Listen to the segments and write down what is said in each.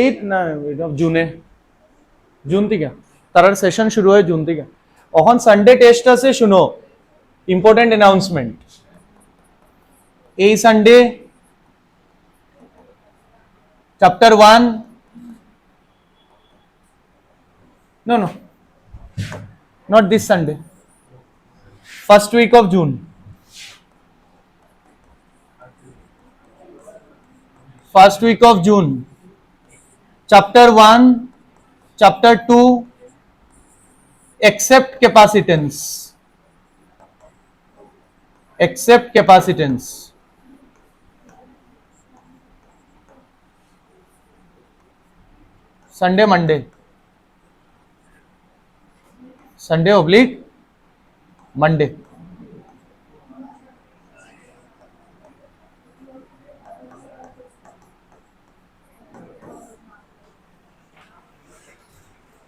8 না জুনে জুন থেকে তার সেশন শুরু হয় জুন থেকে এখন সানডে টেস্ট আছে শুনো ইম্পর্টেন্ট অ্যানাউন্সমেন্ট এই Sunday chapter 1 no not this Sunday first week of June first week of June chapter 1 chapter 2 accept capacitance Sunday Monday Sunday oblique Monday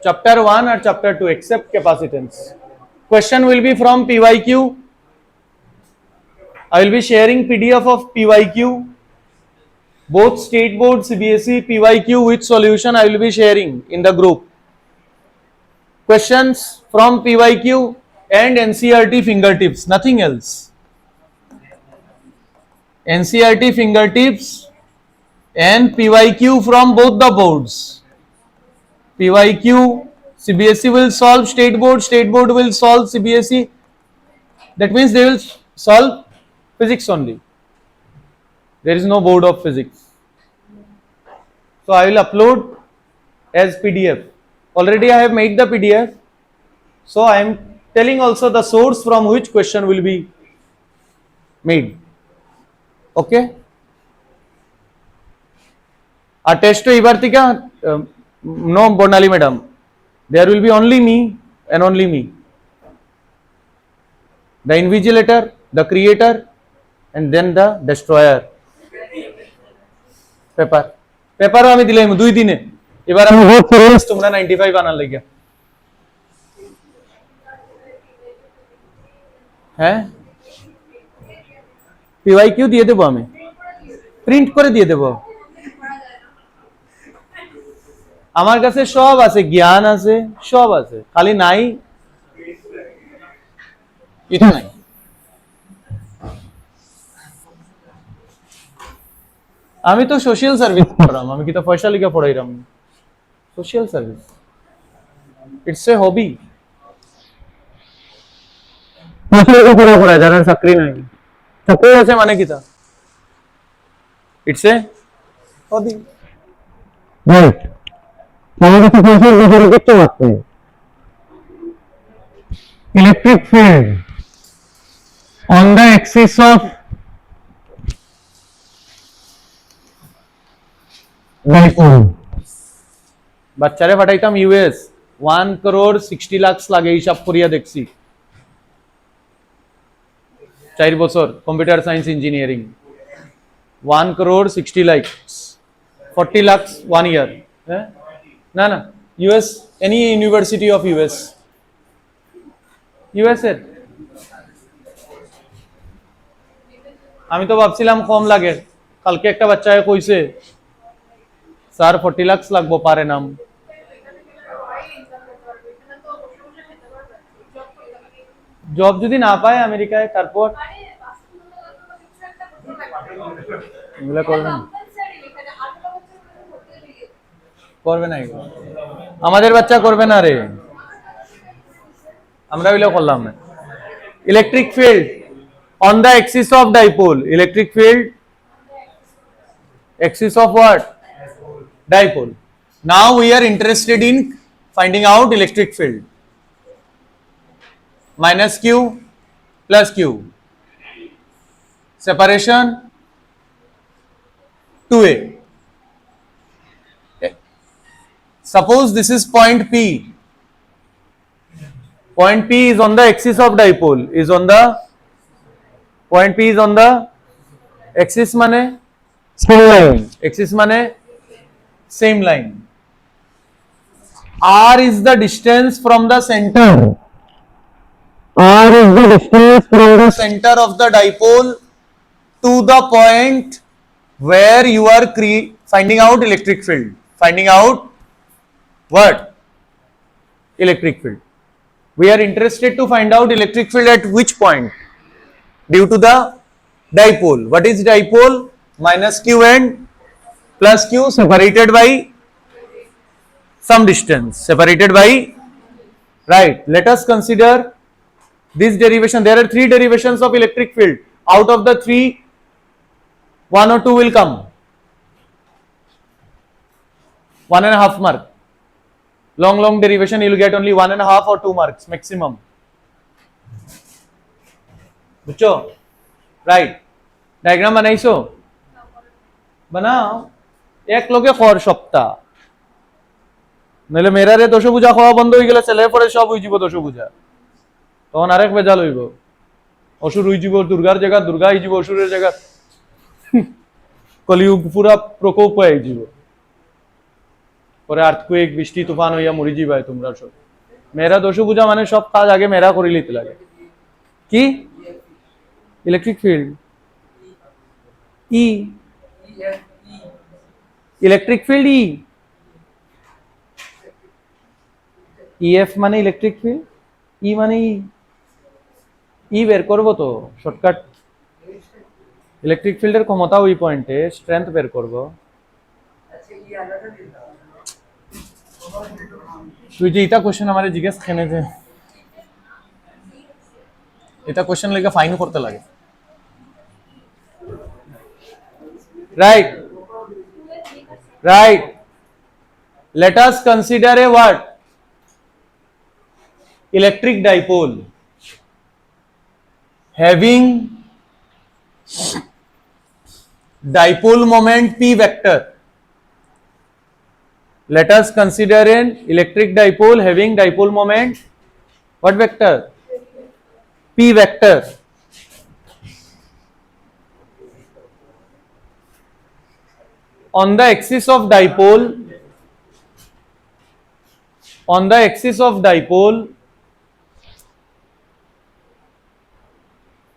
chapter 1 or chapter 2 accept capacitance question will be from PYQ I will be sharing PDF of PYQ both state board CBSE PYQ with solution I will be sharing in the group questions from PYQ and NCERT fingertips nothing else NCERT fingertips and PYQ from both the boards PYQ CBSE will solve state board will solve CBSE that means they will solve physics only there is no board of physics so I will upload as PDF already I have made the PDF so I am telling also the source from which question will be made okay a test এবার থেকে no Bonali madam there will be only me and only me the invigilator the creator and then the destroyer paper আমি দিলাম 2 দিনে এবার আমি vote serious তোমরা 95 আনার লাগিয়া হ্যাঁ PYQ দিয়ে দেব আমি প্রিন্ট করে দিয়ে দেব আমার কাছে সব আছে জ্ঞান আছে সব আছে খালি নাই এটা নাই আমি তো সোশ্যাল সার্ভিস পড়াম আমি কি তো পয়সা লিখে পড়াইরাম সোশ্যাল সার্ভিস ইটস এ হবি পয়সা লিখে পড়া যারা চাকরি নাই চাকরি আছে মানে কি তা ইটস এ হবি রাইট আমাদের তো পয়সা লিখে করতে পারতে electric field on the axis of dipole বাচ্চারে পাঠাইতাম ইউএস 1 crore 60 লাখ লাগে হিসাব করিয়া দেখছি 4 বছর computer science engineering 1 crore 60 lakh 40 lakh 1 year হ্যাঁ না না US any university of US এর আমি তো ভাবছিলাম কম লাগে কালকে একটা বাচ্চাকে কইছে স্যার 40 লাখ লাগবো পারে নাম জব যদি না পায় আমেরিকায় তারপর এগুলা করবে না আমাদের বাচ্চা করবে না রে আমরা এগুলো করলাম না electric field on the axis of dipole electric field axis of what dipole now we are interested in finding out electric field minus q plus q separation 2a suppose this is point p is on the axis of dipole is on the point P is on the axis mane same line axis mane same line r is the distance from the center r is the distance from the center of the dipole to the point where you are finding out electric field Finding out what? Electric field. We are interested to find out electric field at which point? Due to the dipole. What is dipole? Minus q and plus q separated by some distance. Separated by, right. Let us consider this derivation. There are three derivations of electric field. Out of the three, one or two will come. 1.5 mark. Long derivation, you will get only 1.5 or 2 marks maximum. बुझो? Right. Diagram बनाइसो? बनाओ. एक लोगे खर सप्ता. नले मेरा रे दोषो बुझा खावा बंद হয়ে গেলে ছেলে পরে সব হই যাব दोषो বুঝা. তখন আরেক বেজাল হইব. অসুর হই যাব দুর্গার জায়গা দুর্গা হই যাব অসুরের জায়গা. কলিযুগ পুরা প্রকোপ হয়ে যাব. পরে আর্থকুয়েক বৃষ্টি তুফান হইয়া মরি যাবে তোমরা সব মেরা দোষ বুঝা মানে সব কাজ আগে মেরা করে নিতে লাগে কি ইলেকট্রিক ফিল্ড ই ইলেকট্রিক ফিল্ড ইএফ মানে ইলেকট্রিক ফিল্ড ই মানে ই বের করব তো শর্টকাট ইলেকট্রিক ফিল্ডের ক্ষমতা ওই পয়েন্টে স্ট্রেংথ বের করব আচ্ছা ই আলাদা দিতে তুই যে এটা কোশ্চেন আমারে জিজ্ঞেস খেনে যে এটা কোশ্চেন লেগে ফাইন করতে লাগে right let us consider a what electric dipole having dipole moment p vector. Let us consider an electric dipole having dipole moment what vector? P vector. On the axis of dipole,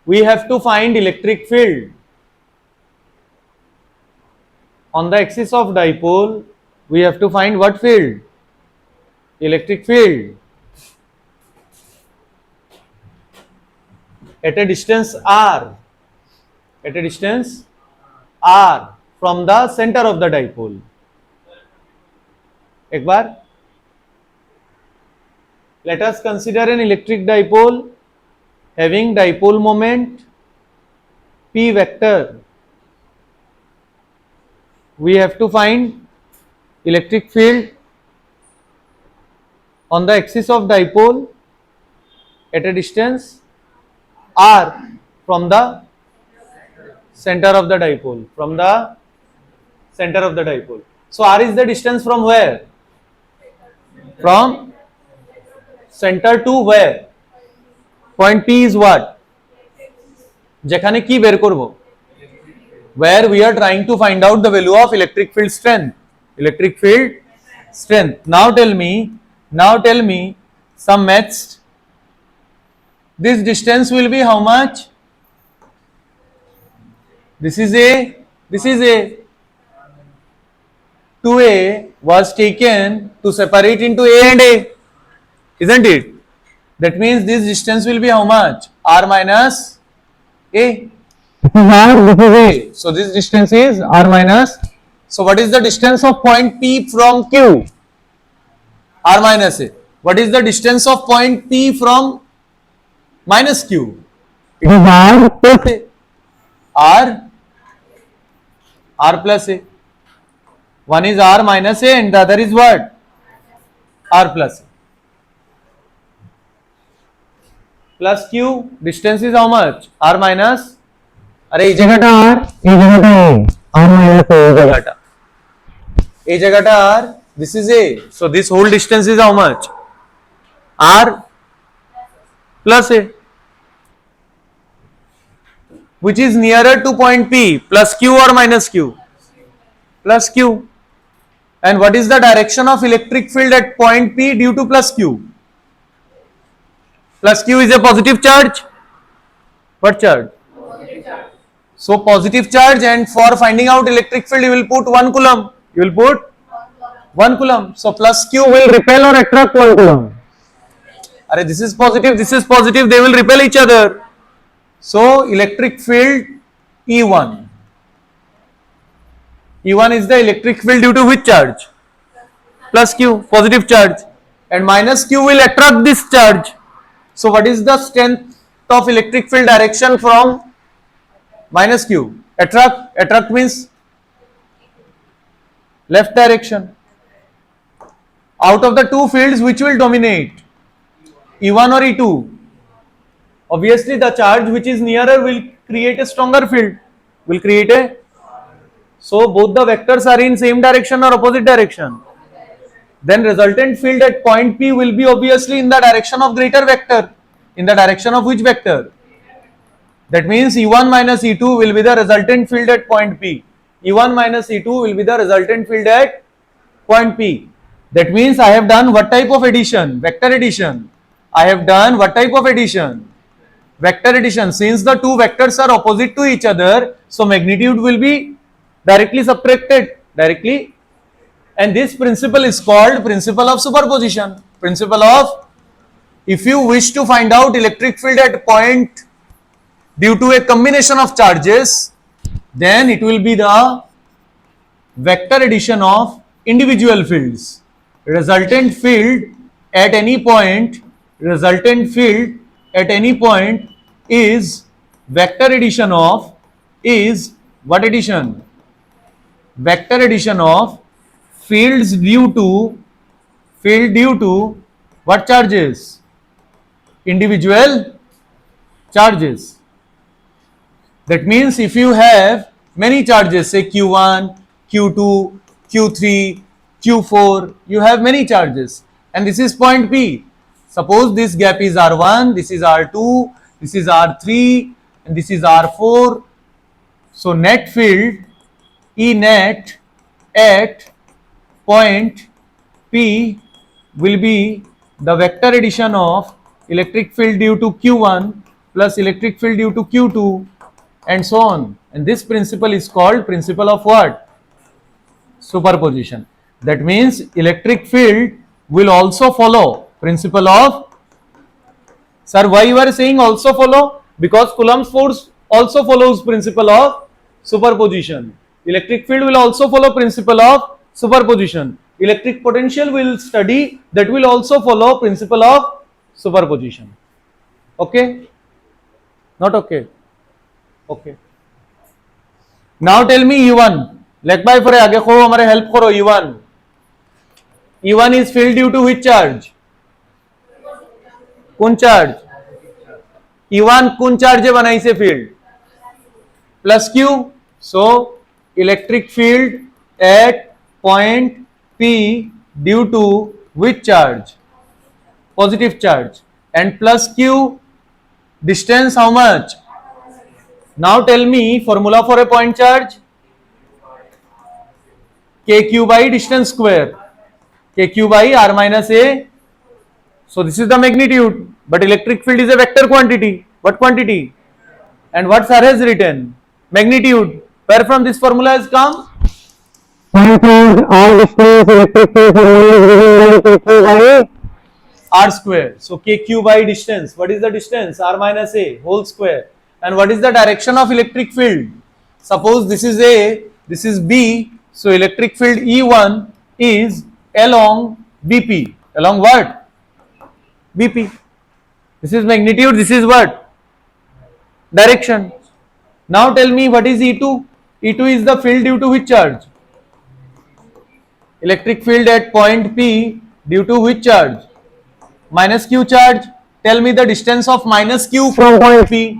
we have to find electric field. On the axis of dipole, we have to find what field? Electric field. At a distance r. At a distance r from the center of the dipole. एक बार. Let us consider an electric dipole having dipole moment p vector. We have to find electric field on the axis of dipole at a distance r from the center of the dipole. So r is the distance from where? From center to where? Point P is what? যেখানে কি বের করব? Where we are trying to find out the value of electric field strength. Now tell me some maths. This distance will be how much? This is a 2a was taken to separate into a and a, isn't it? That means this distance will be how much? R minus a. This is a. So this distance is r minus. So what is the distance of point P from Q? R minus a. What is the distance of point P from minus Q? It is r plus a. R plus a. One is r minus a and the other is what? R plus a. Plus Q. Distance is how much? R minus. अरे ये जगह R, ये जगह R minus a जगह ये जगह R. This is a. So this whole distance is how much? R plus a. Which is nearer to point P, plus Q or minus Q? Plus Q. And what is the direction of electric field at point P due to plus Q? Plus Q is a positive charge. What charge? So positive charge, and for finding out electric field you will put 1 coulomb. You will put 1 coulomb. So plus q will repel or attract 1 coulomb. Arey, this is positive, they will repel each other. So electric field E1. E1 is the electric field due to which charge? Plus q, positive charge. And minus q will attract this charge. So what is the strength of electric field direction from minus q? Attract means left direction. Out of the two fields, which will dominate? E1 or E2? Obviously, the charge which is nearer will create a stronger field. So both the vectors are in same direction or opposite direction. Then resultant field at point P will be obviously in the direction of greater vector. In the direction of which vector? That means E1 minus E2 will be the resultant field at point P. E1 minus E2 will be the resultant field at point P. That means I have done what type of addition? Vector addition. I have done what type of addition? Vector addition. Since the two vectors are opposite to each other, so magnitude will be directly subtracted. Directly. And this principle is called principle of superposition. Principle of, if you wish to find out electric field at point due to a combination of charges, then it will be the vector addition of individual fields. Resultant field at any point is vector addition of, is what addition? Vector addition of fields due to what charges? Individual charges. That means if you have many charges, say Q1, Q2, Q3, Q4, you have many charges, and this is point P. Suppose this gap is R1, this is R2, this is R3, and this is R4. So net field E net at point P will be the vector addition of electric field due to Q1 plus electric field due to Q2 and so on. And this principle is called principle of what? Superposition. That means electric field will also follow principle of, sir, why you are saying also follow? Because Coulomb's force also follows principle of superposition. Electric field will also follow principle of superposition. Electric potential will study, that will also follow principle of superposition. Okay? Not okay? Okay. Now tell me E1. Leg by for आगे खोलो हमारे help करो E1. E1 is field due to which charge? कौन charge? E1 कौन charge है बनाई से field? Plus Q. So electric field at point P due to which charge? Positive charge. And plus Q, distance how much? Now tell me formula for a point charge. KQ by distance square. KQ by R minus A. So this is the magnitude. But electric field is a vector quantity. What quantity? And what sir has written? Magnitude. Where from this formula has come? All distance electric field formula is given by KQ by R square. So KQ by distance. What is the distance? R minus A whole square. And what is the direction of electric field? Suppose this is A, this is B. So electric field E1 is along BP. Along what? BP. This is magnitude. This is what? Direction. Now tell me what is E2? E2 is the field due to which charge? Electric field at point P due to which charge? Minus Q charge. Tell me the distance of minus Q from point P.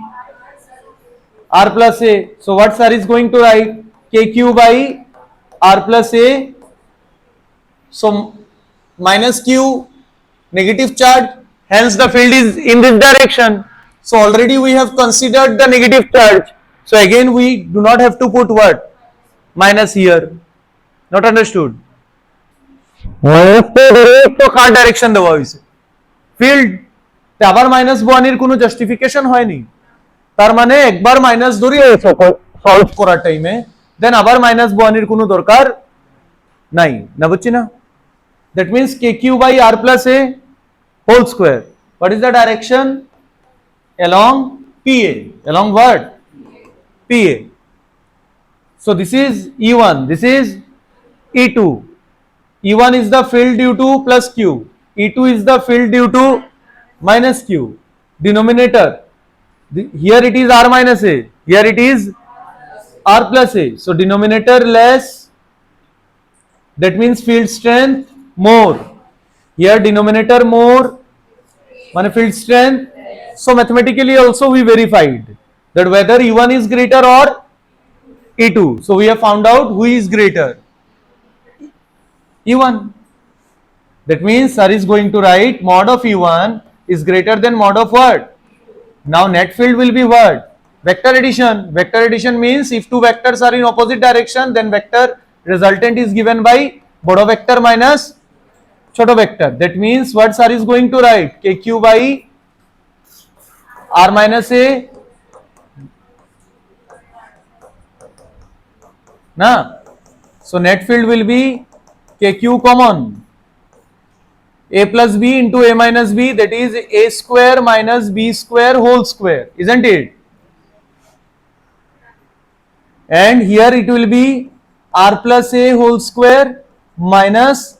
R plus A. So what sir is going to write? KQ by R plus A. So minus Q, negative charge. Hence the field is in this direction. So already we have considered the negative charge. So again we do not have to put what? Minus here. Not understood? minus তো কার direction দেওয়া হয়েছে? Field তে আবার minus বয়ানির কোনো justification হয়নি। তার মানে একবার মাইনাস ধরি সলভ করার টাইমে দেন আবার মাইনাস বয়ানির কোনো দরকার নাই, না বুঝছি না? That means kq by r plus a whole square. What is the direction? Along PA. Along what? PA. So this is E1, this is E2. E1 is the field due to plus Q. E2 is the field due to minus Q. Denominator. Here it is R minus A. Here it is R plus A. So denominator less. That means field strength more. Here denominator more. Mana field strength. So mathematically also we verified that whether E1 is greater or E2. So we have found out who is greater. E1. That means sir is going to write mod of E1 is greater than mod of what? Now net field will be what? Vector addition. Vector addition means if two vectors are in opposite direction, then vector resultant is given by bodo vector minus choto vector. That means what sir is going to write? KQ by R minus A. Na? So net field will be KQ common. A plus B into A minus B, that is A square minus B square whole square, isn't it? And here it will be R plus A whole square minus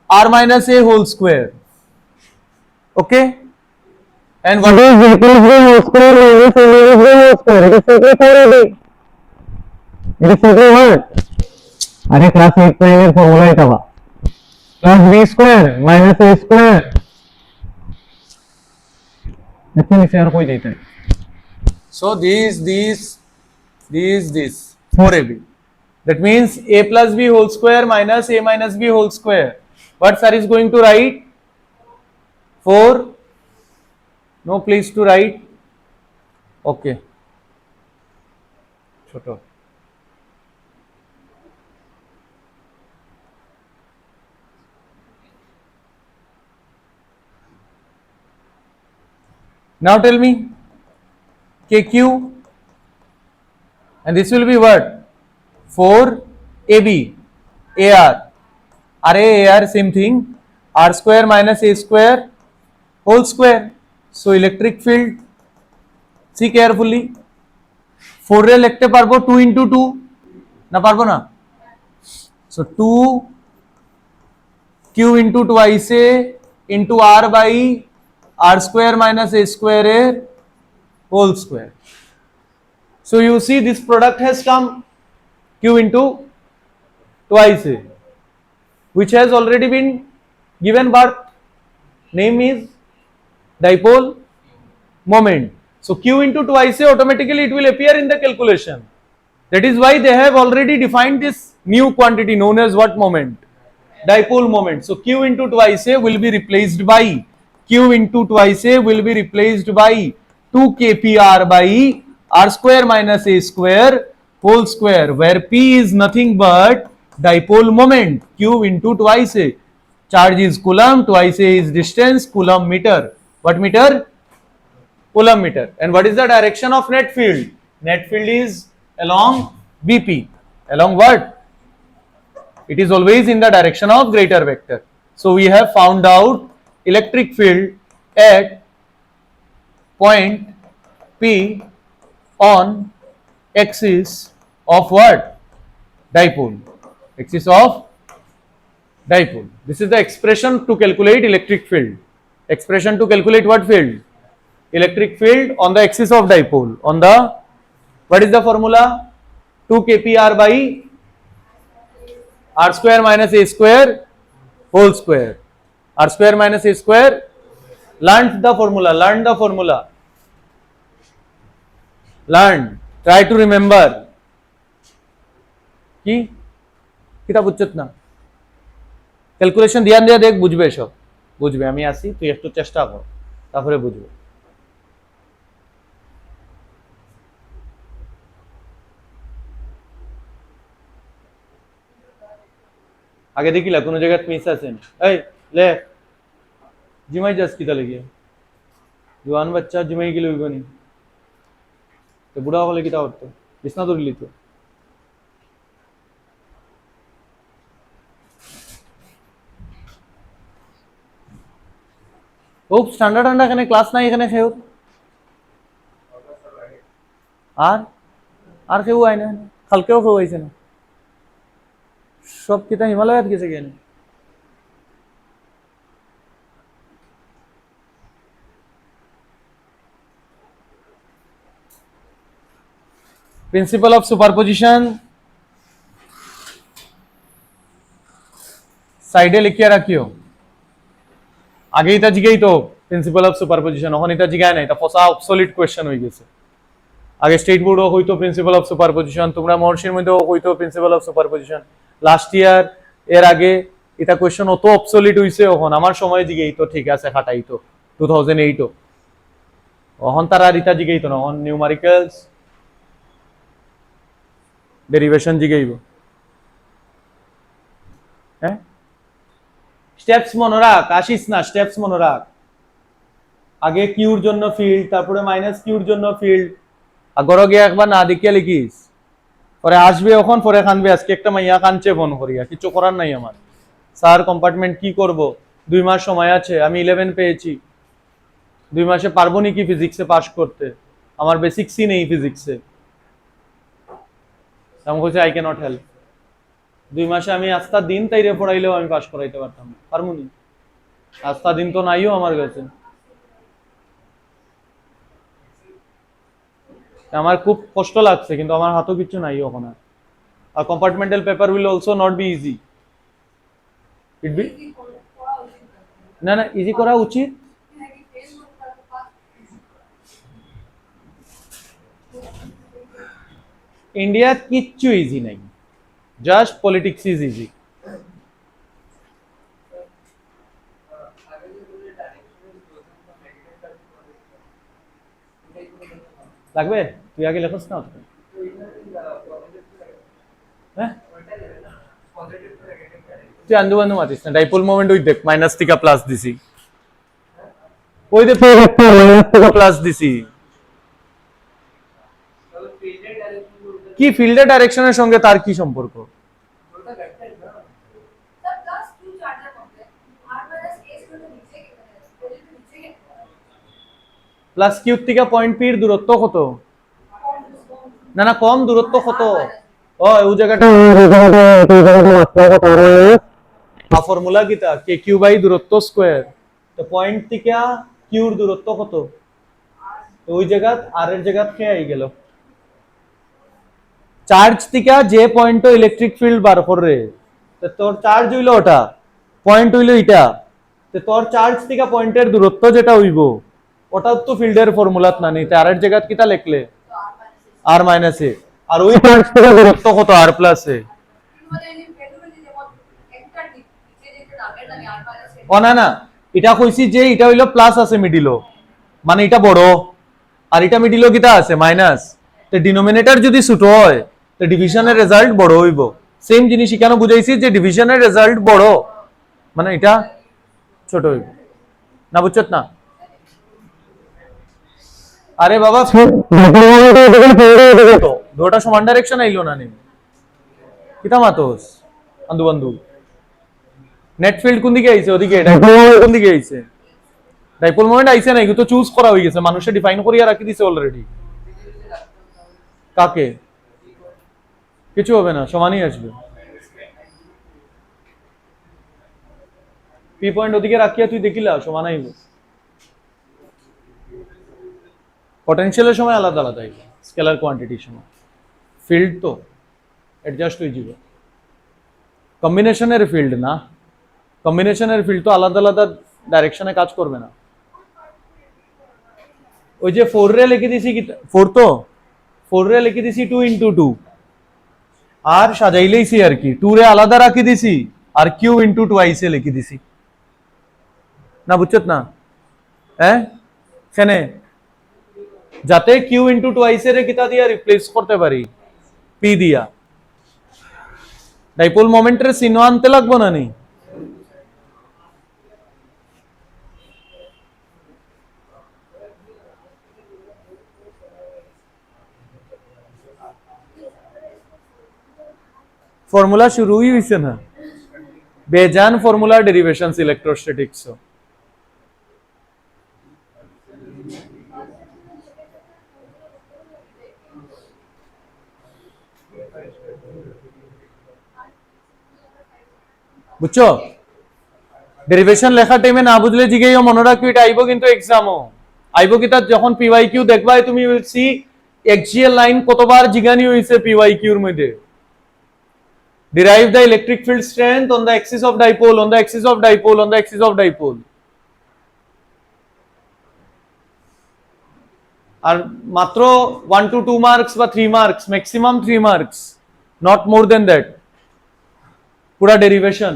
R minus A whole square. Okay? And what is A plus B whole square minus A minus B whole square? It is simply 4AB. It is simply what? अरे class 8 में ये formula ही था plus b square minus a square. इसमें इसे यार कोई देता है. So this 4AB. That means A plus B whole square minus A minus B whole square. What sir is going to write? 4. No place to write. Okay. Choto. Now tell me KQ, and this will be what? 4 AB, AR, RA, AR same thing, R square minus A square whole square. So electric field, see carefully, 4 রে লিখতে পারবো 2 into 2 না পারবো না? So 2 Q into twice A into R by R square minus A square whole square. So you see this product has come Q into twice A, which has already been given birth. Name is dipole moment. So Q into twice A, automatically it will appear in the calculation. That is why they have already defined this new quantity known as what moment? Dipole moment. So Q into twice A will be replaced by Q into twice A will be replaced by 2 kpr by R square minus A square whole square, where P is nothing but dipole moment. Q into twice A. Charge is coulomb, twice A is distance, coulomb meter. What meter? Coulomb meter. And what is the direction of net field? Net field is along BP. Along what? It is always in the direction of greater vector. So we have found out electric field at point P on axis of what? Dipole. Axis of dipole. This is the expression to calculate electric field. Expression to calculate what field? Electric field on the axis of dipole. On the, what is the formula? 2 kpr by R square minus A square whole square. R square minus A square. Learned the formula. Learn the formula. Learn. Try to remember. কি কিতা বুঝছত না calculation ধ্যান দিয়ে দেখ বুঝবে সব বুঝবে আমি আসি তুই একটু চেষ্টা কর তারপরে বুঝবে আগে দেখিলা কোন জায়গায় মিস আছেন এই লে জিমাই যাস কিতা লাগিয়ে জোয়ান বাচ্চা জিমাই গেলে হইবনি তো বুড়া হলে কিতা করতো বিছনা ধরলি তো ও স্ট্যান্ডার্ড আন্ডা এখানে ক্লাস নাই এখানে খেউ আর আর কেউ আয় না কালকেও কেউ আইছে না সব কিতা হিমালয়াত গেছে কেন প্রিন্সিপাল অফ সুপারপজিশন সাইডে লিখিয়া রাখিও আগে এটা জিগাই তো প্রিন্সিপাল অফ সুপারপজিশন এখন এটা জিগায় না এটা ফসা অবসলিট কোয়েশ্চেন হয়ে গেছে আগে স্টেট বোর্ডও হইতো প্রিন্সিপাল অফ সুপারপজিশন তোমরা মহর্ষির মধ্যেও হইতো principal of superposition last year এর আগে এটা কোয়েশ্চেন অত অবসলিট হইছে এখন আমার সময় জিগেই তো ঠিক আছে খাটাই তো 2008 এখন তারা আর ইটা জিগেই তো না অন নিউমারিক্যালস ডেরিভেশন জিগাইব হ্যাঁ স্টেপস মনে রাখ আসিস না স্টেপস মনে রাখ আগে কিউর জন্য ফিল্ড তারপরে মাইনাস কিউর জন্য ফিল্ড আগর গিয়ে একবার না দেখিয়া লিখিস পরে আসবে ওখান পরে কানবে আজকে একটা মাইয়া কানছে ফোন করিয়া কিছু করার নাই আমার স্যার কম্পার্টমেন্ট কি করব 2 মাস সময় আছে আমি 11 পেয়েছি 2 মাসে পারবো নাকি ফিজিক্সে পাস করতে আমার বেসিক্সই নেই ফিজিক্সে আমি বলছি আই ক্যানট হেল্প 2 মাসে আমি আস্তা দিন তাইরে পড়াইলেও আমি পাস করাইতে পারতাম পারবো নি আস্তা দিন তো নাইও আমার কাছে আমার খুব কষ্ট লাগছে কিন্তু আমার হাতও কিছু নাই ওখানে আর compartmental paper will also not be easy it be না না ইজি করা উচিত ইন্ডিয়া কিচ্ছু ইজি নাই জাস্ট পলিটিক্স ইজ ইজি লাগবে তুই আগে লেখস না হ্যাঁ তুই আন্দু বান্দু মাতিস না ডাইপোল মোমেন্ট ওই দেখ মাইনাস থেকে প্লাস দিছি ওই দেখ মাইনাস থেকে প্লাস দিছি কি ফিল্ডের ডাইরেকশনের সঙ্গে তার কি সম্পর্ক প্লাস কিউ থেকে পয়েন্ট পি এর দূরত্ব কত না না কম দূরত্ব কত ও ওই জায়গাটা ফর্মুলা কিটা কে কিউ বাই দূরত্ব স্কয়ার তো পয়েন্ট থেকে কিউর দূরত্ব কত ওই জায়গা আর এর জায়গা কে আই গেল চার্জ থেকে যে পয়েন্ট ইলেকট্রিক ফিল্ড বার করে তো তোর চার্জ হইলো ওটা পয়েন্ট হইলো এটা তো তোর চার্জ থেকে পয়েন্টের দূরত্ব যেটা হইব ওটা তো ফিল্ডের ফর্মুলাত না নিতে আর এর জায়গা কিটা লিখলে আর মাইনাস এ আর ওই চার্জ থেকে দূরত্ব কত আর প্লাস এ ও না না এটা কইছি যে এটা হইলো প্লাস আছে মিডিলও মানে এটা বড় আর এটা মিডিলও কিটা আছে মাইনাস তো ডিনোমিনেটর যদি ছোট হয় তো ডিভিশনের রেজাল্ট বড় হইব সেম জিনিস কেন বুঝাইছি যে ডিভিশনের রেজাল্ট বড় মানে এটা ছোট হইব না বুঝছত না আরে বাবা দুটো সমান ডাইরেকশন আইলো না নি কিতা মাতোস বন্ধু বন্ধু নেট ফিল্ড কোন দিকে আইছে ওদিকে ডাইপোল মোমেন্ট কোন দিকে আইছে ডাইপোল মোমেন্ট আইছে না এগুলো তো চুজ করা হয়ে গেছে মানুষে ডিফাইন করিয়া রাখি দিছে অলরেডি কাকে কিছু হবে না সমানই আসবে পি পয়েন্ট ওদিকে রাখিয়া তুই দেখিলা সমান আইব পটেনশিয়ালের সময় আলাদা আলাদা আইব স্কেলার কোয়ান্টিটির সময় ফিল্ড তো অ্যাডজাস্ট হয়ে যাবে কম্বিনেশনের ফিল্ড না কম্বিনেশনের ফিল্ড তো আলাদা আলাদা ডাইরেকশনে কাজ করবে না ওই যে 4 রে লিখে দিছি কি 4 তো 4 রে লিখে দিছি 2 ইনটু 2 আর সাজাইলেইছি আর কি 2 রে আলাদা রাখি দিছি আর কিউ ইনটু টুয়াইস এ লিখে দিছি না বুঝছত না হ্যাঁ সেনে যাতে কিউ ইনটু টুয়াইস এর কিতা দিয়া রিপ্লেস করতে পারি পি দিয়া ডাইপোল মোমেন্টের চিহ্ন আনতে লাগবো না নি फॉर्मूला शुरू ही हुई ना बेजान फॉर्मूला डेरिवेशंस इलेक्ट्रोस्टैटिक्स বুঝছো? ডেরিভেশন লেখার টাইমে না বুঝলে জিগেইও মনে রাখবি, এটা আইবো কিন্তু এক্সামও আইবো কি তার যখন পিওয়াই কিউ দেখবাই তুমি উইল সি এক্সিএল লাইন কতবার জিগানি হইছে পিওয়াই কিউর মধ্যে। Derive the electric field strength on the axis of dipole, on the axis of dipole, on the axis of dipole. আর মাত্র 1 to 2 marks বা 3 marks, maximum 3 marks, not more than that. পুরা derivation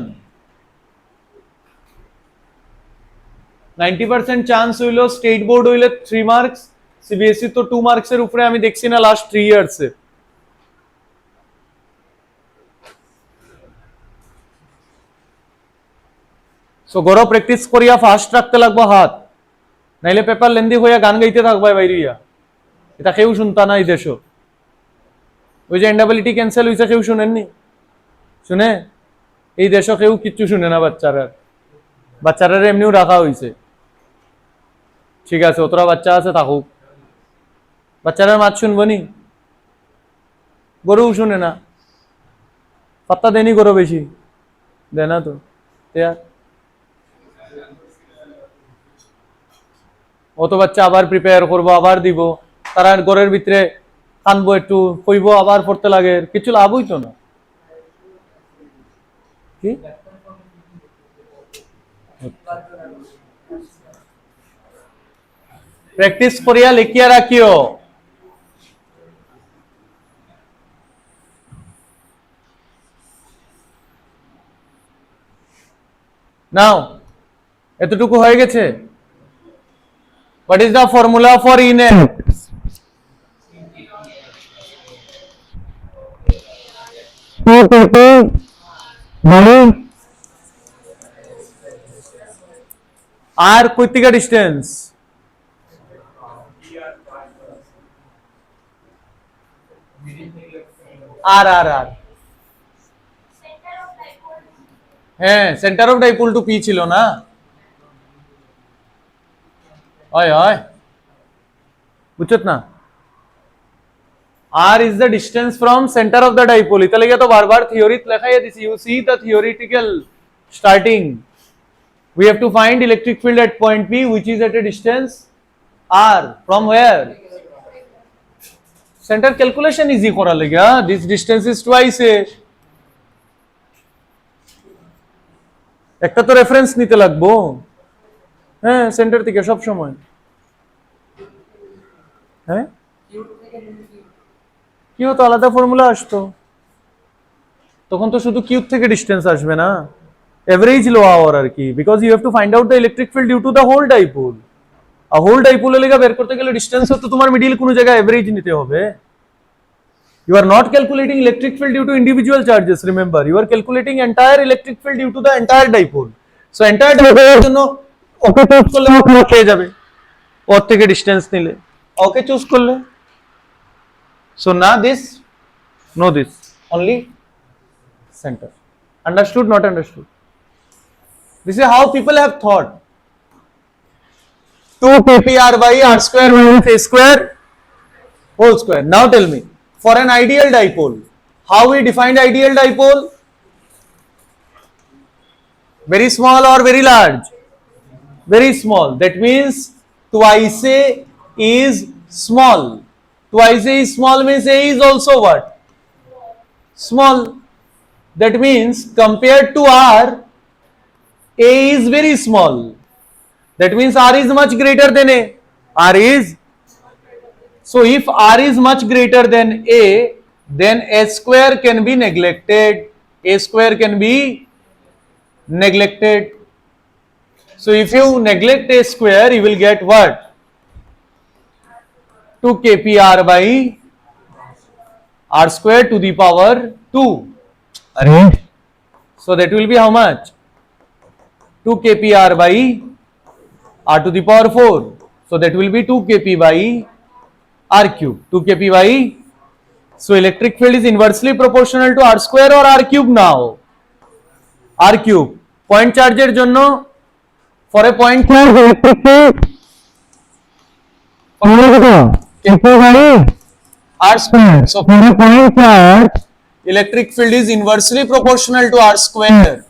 90% chance হইলো state board হইলে 3 marks, CBSE তো 2 মার্কসের উপরে আমি দেখছি না লাস্ট 3 ইয়ার্সে। সো গরো প্র্যাকটিস করিয়া ফাস্ট রাখতে লাগবো হাত, নাইলে পেপার লেন্দি হইয়া গান গাইতে থাকবা বাইরিয়া, এটা কেউ শুনতা না এই দেশও। ওই যে এন্ডাবিলিটি ক্যান্সেল হইছে কেউ শুনেননি? শুনে? এই দেশও কেউ কিচ্ছু শুনে না বাচ্চারা, বাচ্চারা এমনিও রাখা হইছে। ঠিক আছে, অতটা বাচ্চা আছে থাকুক, বাচ্চারা মাত শুনবো নি? গরুও শুনে না, পাত্তা দেনি গরু বেশি দেয় না তো। অত বাচ্চা আবার প্রিপেয়ার করবো, আবার দিব, তারা ঘরের ভিতরে কানবো, একটু কইব, আবার পড়তে লাগে, কিছু লাভ হইতো না। কি প্র্যাকটিস করিয়া লিখিয়া রাখিও। নাও এতটুকু হয়ে গেছে। হোয়াট ইজ দ্য ফর্মুলা ফর ইনএ? আর কই থেকে ডিস্টেন্স? আর আর আর হ্যাঁ, centre of dipole to P ছিল না? হয় হয়, বুঝছত না? R is the distance from center of the dipole. इतना लगे तो बार-बार theory लिखा है this. You see the theoretical starting. We have to find electric field at point P, which is at a distance R. From where? Center calculation easy करा लेगा. This distance is twice a. একটা তো reference নিতে লাগবো, হ্যাঁ, centre থেকে সব সময়। হ্যাঁ, কি হতো, আলাদা ফর্মুলা আসতো, তখন তো শুধু কিউ থেকে ডিস্টেন্স আসবে না, এভারেজ লো আওয়ার আর কি, because you have to find out the electric field due to the whole dipole. আর হোল ডাইপোল এলাকা বের করতে গেলে ডিস্টেন্স তো তোমার মিডিল কোনো জায়গায় এভারেজ নিতে হবে। You are not calculating electric field due to individual charges, remember, you are calculating entire electric field due to the entire dipole. So entire dipole এর জন্য ওকে চুজ করলে ওকে পেয়ে যাবে, ওর থেকে ডিস্টেন্স নিলে ওকে চুজ করলে। So now this, no this, only center. Understood? Not understood? This is how people have thought. 2 ppr by r square minus a square whole square. Now tell me, for an ideal dipole, how we defined ideal dipole? Very small or very large? Very small. That means twice a is small. Twice a is small means a is also what? Small. That means compared to r, a is very small. That means r is much greater than a. R is, so if r is much greater than a, then a square can be neglected. A square can be neglected. So if you neglect a square, you will get what? 2 kpr by r square to the power 2. So that will be how much? 2 kpr by r to the power 4. So that will be 2 kp by r cube. 2 kp by, so electric field is inversely proportional to r square or r cube now. R cube. Point charge এর জন্য, for a point charge electric field r square. So for a point charge, electric field is inversely proportional to r square,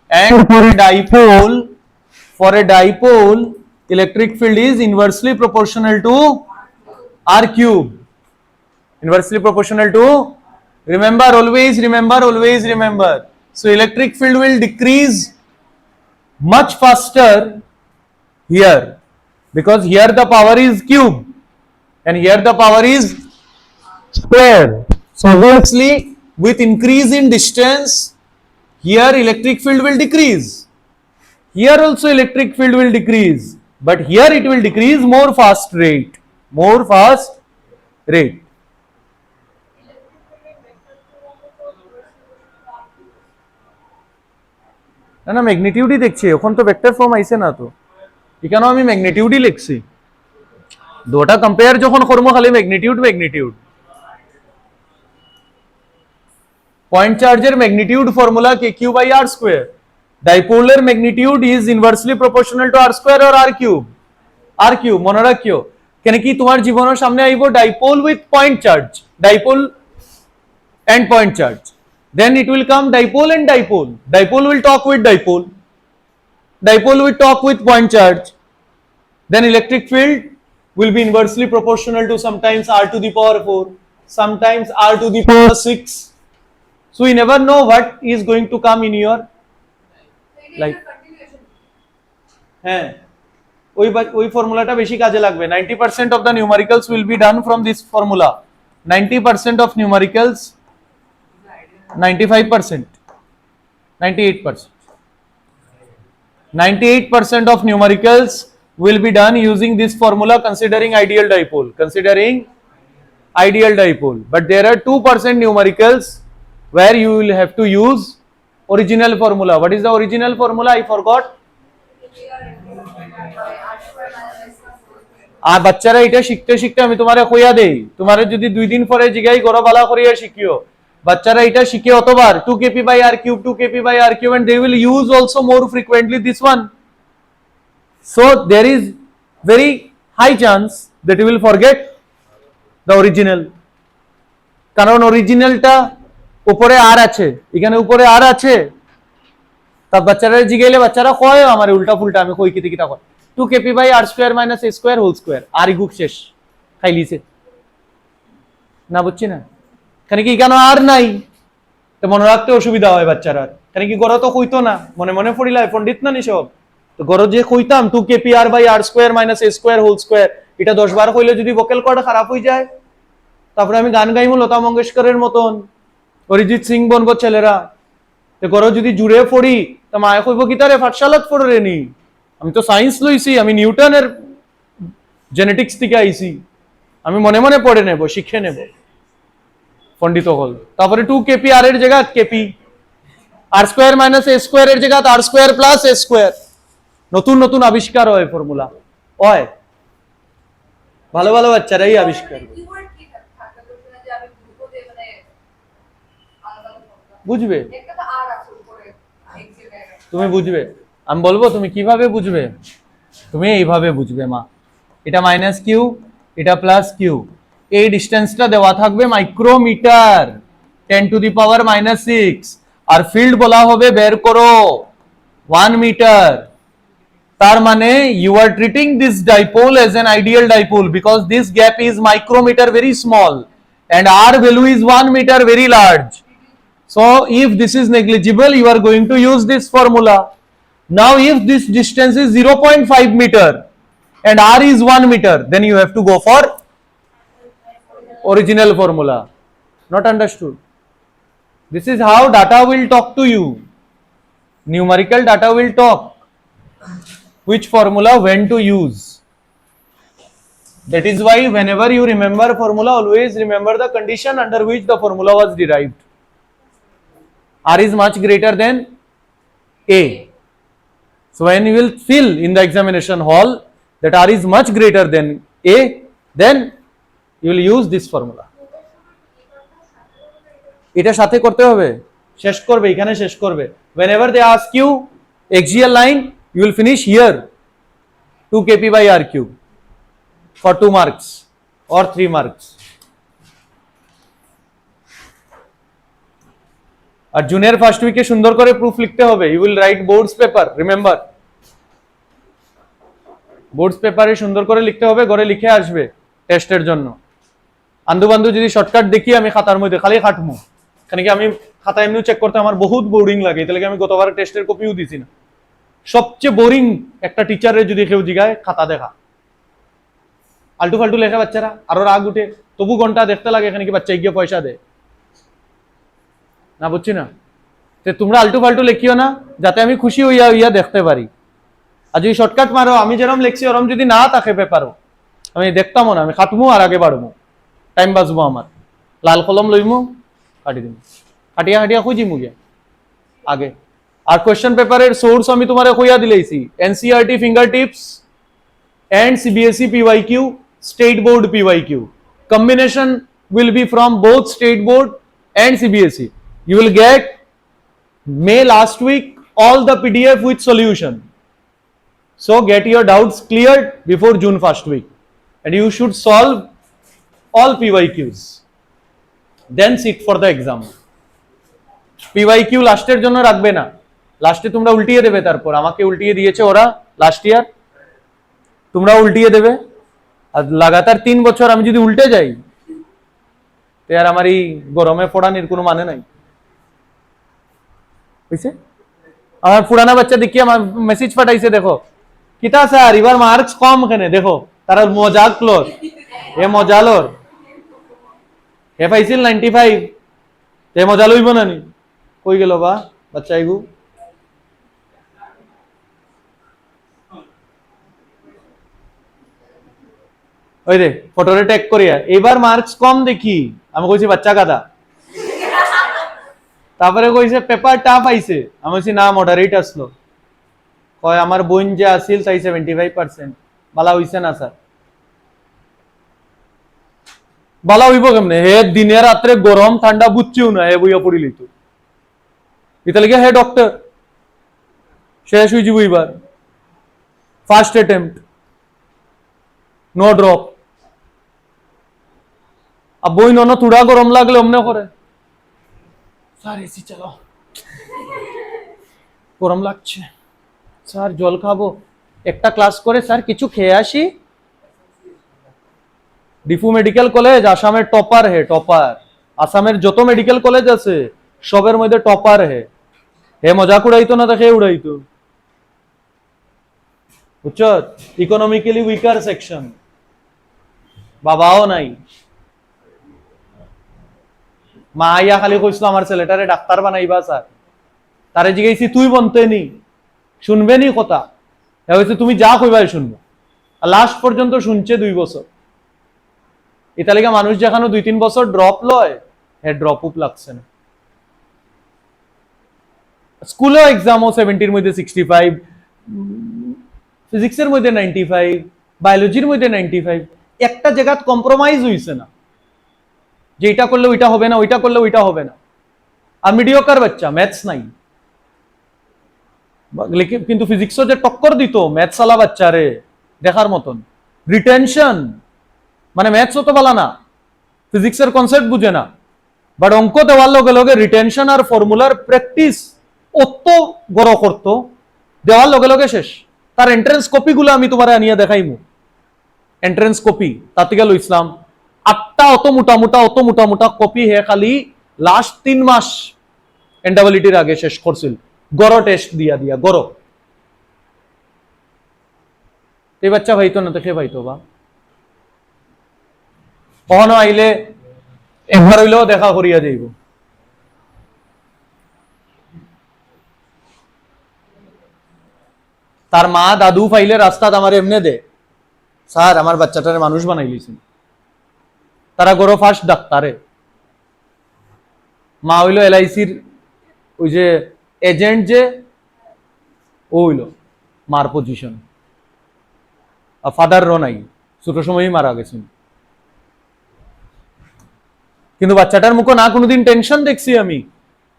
and for a dipole electric field is inversely proportional to r cube. Inversely proportional to, remember, always remember. So electric field will decrease much faster here, because here the power is cube and here the power is square. So obviously with increase in distance, here electric field will decrease, here also electric field will decrease, but here it will decrease more fast rate. না না, ম্যাগনিটিউডই দেখছি, এখন তো vector form আইছে না, তো এখানেও আমি ম্যাগনিটিউডই লিখছি, দুটো কম্পেয়ার যখন করবো খালি ম্যাগনিটিউড। পয়েন্ট চার্জের magnitude formula K Q by R square, ডাইপোলের magnitude is inversely proportional to R square or R cube মনে রাখিও, কেন কি তোমার জীবনের সামনে আইব dipole with point charge, dipole and point charge, then it will come dipole and dipole will talk with dipole will talk with point charge, then electric field will be inversely proportional to sometimes r to the power 4, sometimes r to the power 6. So you never know what is going to come in your life. হ্যাঁ, ওই ফর্মুলাটা বেশি কাজে লাগবে। 90% of the numericals will be done from this formula. 90% of numericals, 95%, 98% of numericals will be done using this formula, considering ideal dipole, but there are 2% numericals where you will have to use original formula. What is the original formula? I forgot. আর বাচ্চারা এটা শিখতে আমি তোমারে কইয়া দেই, তোমারে যদি 2 দিন পরে জিগাই করো বালা করিয়া শিখিও, বাচ্চারা এটা শিখে অতবার 2 kp by r cube, 2 kp by r cube, and they will use also more frequently this one. So there is very high chance that you will forget the original, কারণ অরিজিনালটা উপরে আর আছে, এখানে উপরে আর আছে, তা বাচ্চারা জিগাইলে বাচ্চারা কয় আমার উল্টা ফুলটা, আমি কই কিতা কয় 2 kp by r square minus a square whole square, আর ইগুক শেষ খাইলিছে না, বুঝছি না, কেন কি কেন আর নাই, তো মনে রাখতে অসুবিধা হয় বাচ্চারা, কেন কি গড় তো কইতো না, মনে পড়িলা পণ্ডিত না নি সব, তো গড় যে কইতাম 2 kp r by r square minus a square whole square, এটা 10 বার কইলে যদি ভোকাল কর্ড খারাপ হয়ে যায়, তারপরে আমি গান গাইমু লতা মঙ্গেশকরের মতন, অরিজিৎ সিং বনবো ছেলেরা, তো গড় যদি জুড়ে পড়ি তা মায়ে কইব কি তারে পাঠশালাত পড়রে নি, আমি তো সায়েন্স লইছি, আমি নিউটনের জেনেটিক্স থেকে আইছি, আমি মনে পড়ে নেব, শিখে নেব পণ্ডিত হল। তারপরে 2 kp r এর জায়গা kp, r square minus a square এর জায়গা r square plus a square, নতুন আবিষ্কার হয় ফর্মুলা হয়, ভালো বাচ্চারাই আবিষ্কার বুঝবে, তুমি বুঝবে, আমি বলবো তুমি কিভাবে বুঝবে, তুমি এইভাবে বুঝবে মা, এটা মাইনাস কিউ, এটা প্লাস কিউ, এই ডিস্টেন্সটা দেওয়া থাকবে মাইক্রোমিটার 10 to the power -6, আর ফিল্ড বলা হবে বের করো 1 মিটার, তার মানে you are treating this dipole as an ideal dipole because this gap is micrometer very small and r value is 1 meter very large. So if this is negligible, you are going to use this formula. Now if this distance is 0.5 meter and r is 1 meter, then you have to go for original formula. Not understood? This is how data will talk to you. Numerical data will talk which formula when to use. That is why whenever you remember formula, always remember the condition under which the formula was derived. R is much greater than A. So when you will fill in the examination hall that R is much greater than A, then you will use this formula. এটা সাথে করতে হবে, শেষ করবে এখানে শেষ করবে, whenever they ask you axial line, you will finish here 2 kp by r cube for 2 marks or 3 marks. আর জুনের ফার্স্ট উইকে সুন্দর করে প্রুফ লিখতে হবে। You will write boards paper, remember boards পেপারে সুন্দর করে লিখতে হবে, ঘরে লিখে আসবে টেস্টের জন্য। আন্দু বান্ধু যদি শর্টকাট দেখি আমি খাতার মধ্যে খালি খাটমু, এখানে কি আমি খাতা এমনিও চেক করতে আমার বহুত বোরিং লাগে, তাহলে আমি গতবার টেস্টের কপিও দিছি না। সবচেয়ে বোরিং একটা টিচারের যদি কেউ জিগায় খাতা দেখা, আলটু ফালটু লেখা বাচ্চারা, আরো রাগ উঠে, তবু ঘন্টা দেখতে লাগে, এখানে কি বাচ্চা গিয়ে পয়সা দেয় না, বুঝছি না। তোমরা আলটু ফালটু লেখিও না, যাতে আমি খুশি হইয়া হইয়া দেখতে পারি। আর যদি শর্টকাট মারো, আমি যেরকম লিখছি ওরম যদি না থাকে পেপারও, আমি দেখতামও না, আমি খাটমু আর আগে বাড়বো, টাইম বাঁচবো আমার। লাল কলম লইমু, কাটি দিব, কাটিয়া কাটিয়া খুঁজিমু গিয়া আগে। আর কোয়েশ্চেন পেপারের সোর্স আমি তোমারে কইয়া দিলেইছি, NCERT finger tips and CBSE PYQ, State Board PYQ. Combination will be from both State Board and CBSE. You will get May last week all the PDF with solution. So get your doubts cleared before June first week, and you should solve all PYQs. Then sit for the exam. PYQ লাস্টের জন্য রাখবে না, লাস্টে তোমরা উল্টিয়ে দেবে, তারপর আমাকে উল্টিয়ে দিয়েছে ওরা লাস্ট ইয়ার, তোমরা উল্টিয়ে দেবে। আর লাগাতার 3 বছর আমি যদি উল্টে যাই, তো আর আমার এই গরমে পড়ানোর কোনো মানে নাই, বুঝছে? আমার পুরানা বাচ্চা দেখি আমার মেসেজ পাঠাইছে, দেখো কিতা স্যার এবার মার্কস কম কেন, দেখো তারা মজাক লোর, এ মজালোর, হে পাইছিল 95, এ মজা লইব না নি, কই গেল বা বাচ্চা এগু। ওই রে ফটোরে ট্যাগ করিয়া, এবার মার্কস কম দেখি, আমি কইছি বাচ্চা গাদা। তারপরে কইছে পেপার টাফ আইছে, আমি কইছি না মডারেট আসলো। কয় আমার বোন যে আসিল তাই 75%, বালা হইছে না স্যার। বালা হইব কেমনে, হে দিনে রাত্রে গরম ঠান্ডা বুঝছিও না, হে বইয়া পড়িলি তো এটা লিখে হে ডক্টর শেষ হয়ে যাব এবার, ফার্স্ট অ্যাটেম্প্ট, নো ড্রপ। আর বই নন তুড়া গরম লাগলে অমনে করে, স্যার এসি চালাও, গরম লাগছে স্যার, জল খাবো, একটা ক্লাস করে স্যার কিছু খেয়ে আসি। ডিফু মেডিকেল কলেজ আসামের টপার হে, টপার, আসামের যত মেডিকেল কলেজ আছে সবের মধ্যে টপার হে। হে মজাক উড়াইতো না, দেখে উড়াইতো, বুঝছ? ইকোনমিক্যালি উইকার সেকশন, বাবাও নাই, মা আইয়া খালি কইছিল আমার ছেলেটারে ডাক্তার বানাইবা স্যার, তারে জিগাইছি তুই বনতে নি, শুনবে নি কথা, হয়েছে তুমি যা কইবাই শুনবো। আর লাস্ট পর্যন্ত শুনছে 2 বছর। ইতালিকা মানুষ যেখানে 2-3 বছর ড্রপ লয়, হ্যাঁ ড্রপ উপ লাগছে না। স্কুলেও এক্সামও 70-র মধ্যে 65, ফিজিক্সের মধ্যে 95, বায়োলজির মধ্যে 95, একটা জায়গাত কম্প্রোমাইজ হইছে না, যে এটা করলে ওইটা হবে না, ওইটা করলে ওইটা হবে না। আর মিডিওকার বাচ্চা, ম্যাথস নাই, কিন্তু ফিজিক্সও যে টক্কর দিত ম্যাথস আলা বাচ্চারে দেখার মতন। রিটেনশন মানে ম্যাথসও তো বলা না, ফিজিক্সের কনসেপ্ট বুঝে না, বাট অঙ্ক দেওয়ার লগে লগে রিটেনশন আর ফর্মুলার প্র্যাকটিস অত বড় করতো, দেওয়ার লগে লগে শেষ। তার এন্ট্রেন্স কপি গুলো আমি তোমার আনিয়া দেখাইমু, এন্ট্রেন্স কপি তাতে গেল ইসলাম 8টা অত মোটা মোটা অত মোটা মোটা কপি হে খালি লাস্ট 3 মাস এনডাবলিটির আগে শেষ করছিল, গড় টেস্ট দিয়া দিয়া গড়। এই বাচ্চা ভাইতো না, দেখে ভাইতো বা কখনো আইলে একবার হইলেও দেখা করিয়া যাইব। তার মা দাদু ফাইলে রাস্তাত আমার এমনে দে, স্যার আমার বাচ্চাটারে মানুষ বানাই লিছেন। তারা গড় ফার্স্ট ডাক্তারে, মা হইল LICর ওই যে এজেন্ট, যে ও হইল মার পজিশন, আর ফাদার রো নাই, ছোট সময়ই মারা গেছেন। কিন্তু বাচ্চাটার মুখে না কোনোদিন টেনশন দেখছি আমি,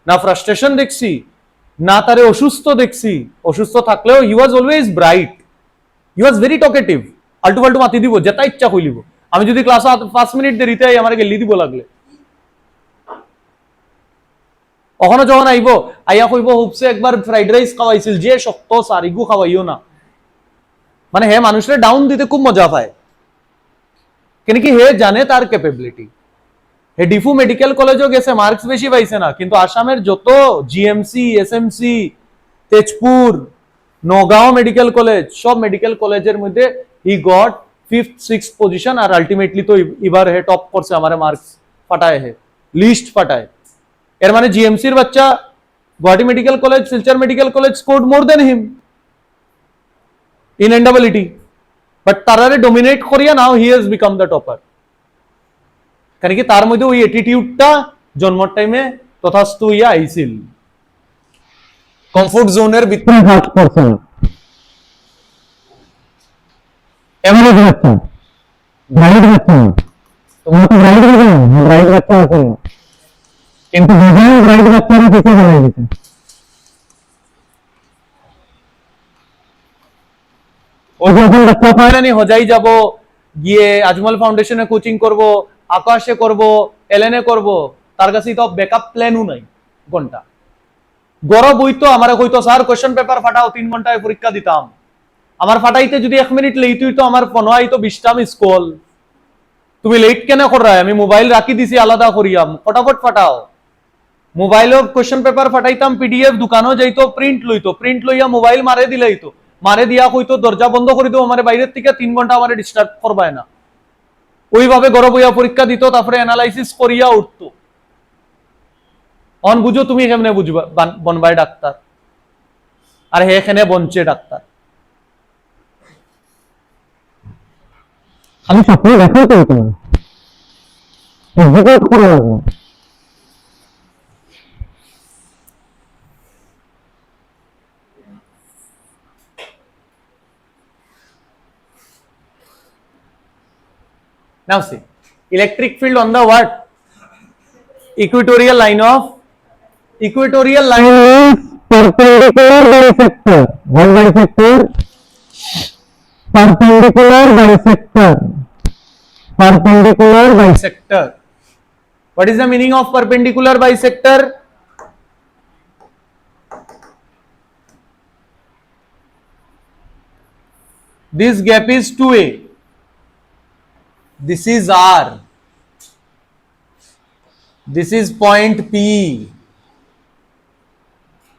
না ফ্রাস্ট্রেশন দেখছি, না তারে অসুস্থ দেখছি। অসুস্থ থাকলেও he was always bright, he was very talkative, আল্টু ফাল্টু মাতি দিব, যেটা ইচ্ছা কইলিব। আমি যদি ক্লাস 5 মিনিট দেরিতে আই আমার গেলি দিব লাগলে, ওখানে যখন আইব আইয়া কইব হুপসে একবার ফ্রাইড রাইস খাওয়াইছিল যে শক্ত সারিগু খাওয়াইও না, মানে হে মানুষের ডাউন দিতে খুব মজা পায়, কেন কি হে জানে তার ক্যাপাবিলিটি। হে ডিফু মেডিকেল কলেজও গেছে, মার্কস বেশি পাইছে না, কিন্তু আসামের যত GMC, SMC, Tezpur, Nagaon medical college, সব মেডিকেল কলেজের মধ্যে he got 5th 6th position, আর আলটিমেটলি তো এবার হে টপ করছে, আমারে মার্কস ফাটায়, হে লিস্ট ফাটায়। এর মানে জিএমসির বাচ্চা Guwahati medical college, Silchar medical college scored more than him in NEET, but তারারে ডমিনেট করিয়া now he has become the topper. কারণ কি তার মধ্যে ওই অ্যাটিটিউডটা জন্মর টাইমে তথাস্তু ইয়া আইছিল, কমফোর্ট জোনের ভিতরে কাজ করছে না, এমন বাচ্চা ব্রাইট বাচ্চা, তোমরা তো ব্রাইট বাচ্চা না, ব্রাইট বাচ্চা আছে, কিন্তু বুঝায় ব্রাইট বাচ্চারা পিছিয়ে ফেলে গেছে। ও যখন বাচ্চা পায় না হজাই যাব, গিয়ে আজমল ফাউন্ডেশনে কোচিং করব, আকাশে করব, এলএনএ করব, তার কাছে তো ব্যাকআপ প্ল্যানও নাই। ঘন্টা গরব হইতো আমার কইতো স্যার কোশ্চেন পেপার ফাটাও, 3 ঘন্টায় পরীক্ষা দিতাম। আমার ফাটাইতে যদি 1 মিনিট লেট হইতো আমার ফোন আইতো 20টা মিস কল, তুমি লেট কেন কর, আমি মোবাইল রাখি দিছি আলাদা করিয়া, ফটাফট ফাটাও। মোবাইলও কোশ্চেন পেপার ফাটাইতাম, পিডিএফ দোকানও যাইতো, প্রিন্ট লইতো, প্রিন্ট লইয়া মোবাইল মারে দিলাইতো, মারে দিয়া কইতো দরজা বন্ধ করে দেবো, আমার বাইরের থেকে 3 ঘন্টা আমার ডিস্টার্ব করবায় না। ওইভাবে গরব হইয়া পরীক্ষা দিত, তারপরে অ্যানালাইসিস করিয়া উঠতো। অন বুঝো তুমি কেমনে বুঝবা বনবাই ডাক্তার, আর হে এখানে বনছে ডাক্তার। আমি স্বপ্ন দেখাই তো তোমার এক্সিকিউট করা লাগবে। Now see, electric field on the what? Equatorial line of, equatorial line is perpendicular bisector. What bisector? Perpendicular bisector. Perpendicular bisector. sector. What is the meaning of perpendicular bisector? This gap is 2a. This is R. This is point P.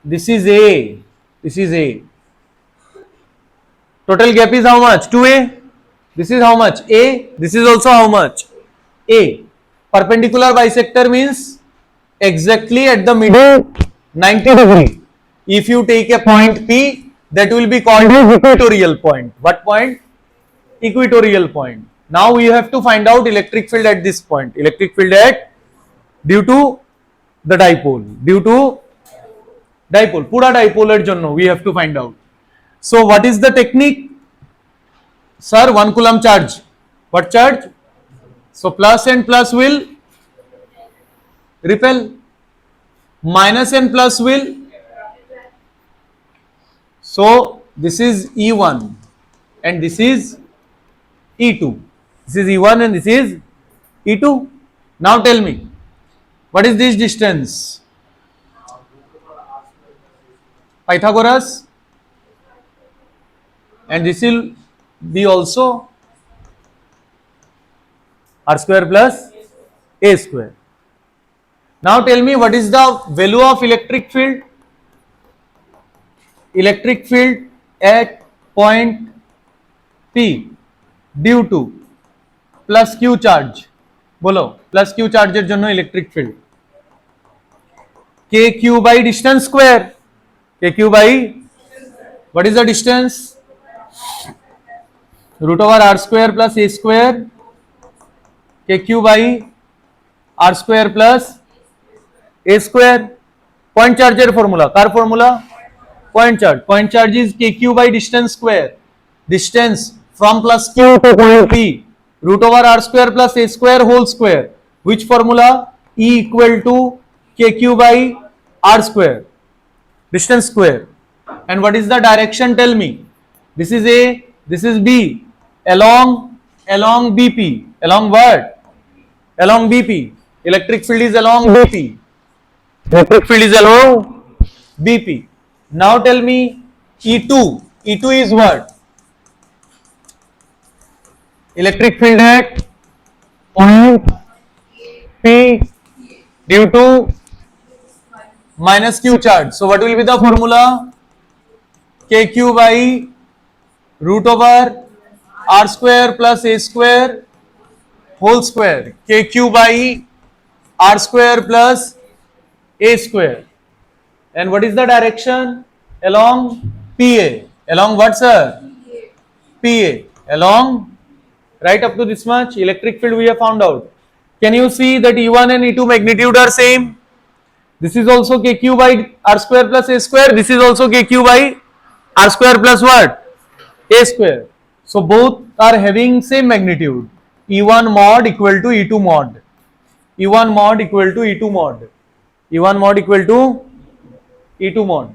This is A. This is A. Total gap is how much? 2a. This is how much? A. This is also how much? A. Perpendicular bisector means exactly at the middle, 90 degree. If you take a point P, that will be called equatorial point. What point? Equatorial point. Now we have to find out electric field at this point. Electric field at, due to the dipole. Due to dipole. Pura dipole er jonno we have to find out. So what is the technique? Sir, 1 coulomb charge. What charge? So plus and plus will repel. Minus and plus will. So this is E1 and this is E2. This is E1 and this is E2. Now tell me, what is this distance? Pythagoras. And this will be also R square plus A square. Now tell me, what is the value of electric field? Electric field at point P due to plus Q charge. বলো, plus Q charge এর জন্য electric field. KQ by distance square. KQ by, what is the distance? Root over R square plus A square. KQ by R square plus A square. Point charge এর formula. Car formula? Point charge. Point charge is KQ by distance square. Distance from plus Q to point P. Root over R square plus A square whole square. Which formula? E equal to KQ by R square. Distance square. And what is the direction? Tell me. This is A. This is B. Along BP. Along what? Along BP. Electric field is along BP. Electric field is along BP. Now tell me E2. E2 is what? electric field at point P due to Minus Q charge. So what will be the formula? KQ by root over R square plus A square whole square. KQ by R square plus A square. And what is the direction? Along PA. Along what, sir? PA. Along, right up to this much, electric field we have found out. Can you see that E1 and E2 magnitude are same? This is also KQ by R square plus A square. This is also KQ by R square plus what? A square. So both are having same magnitude. E1 mod equal to E2 mod. E1 mod equal to E2 mod. E1 mod equal to E2 mod.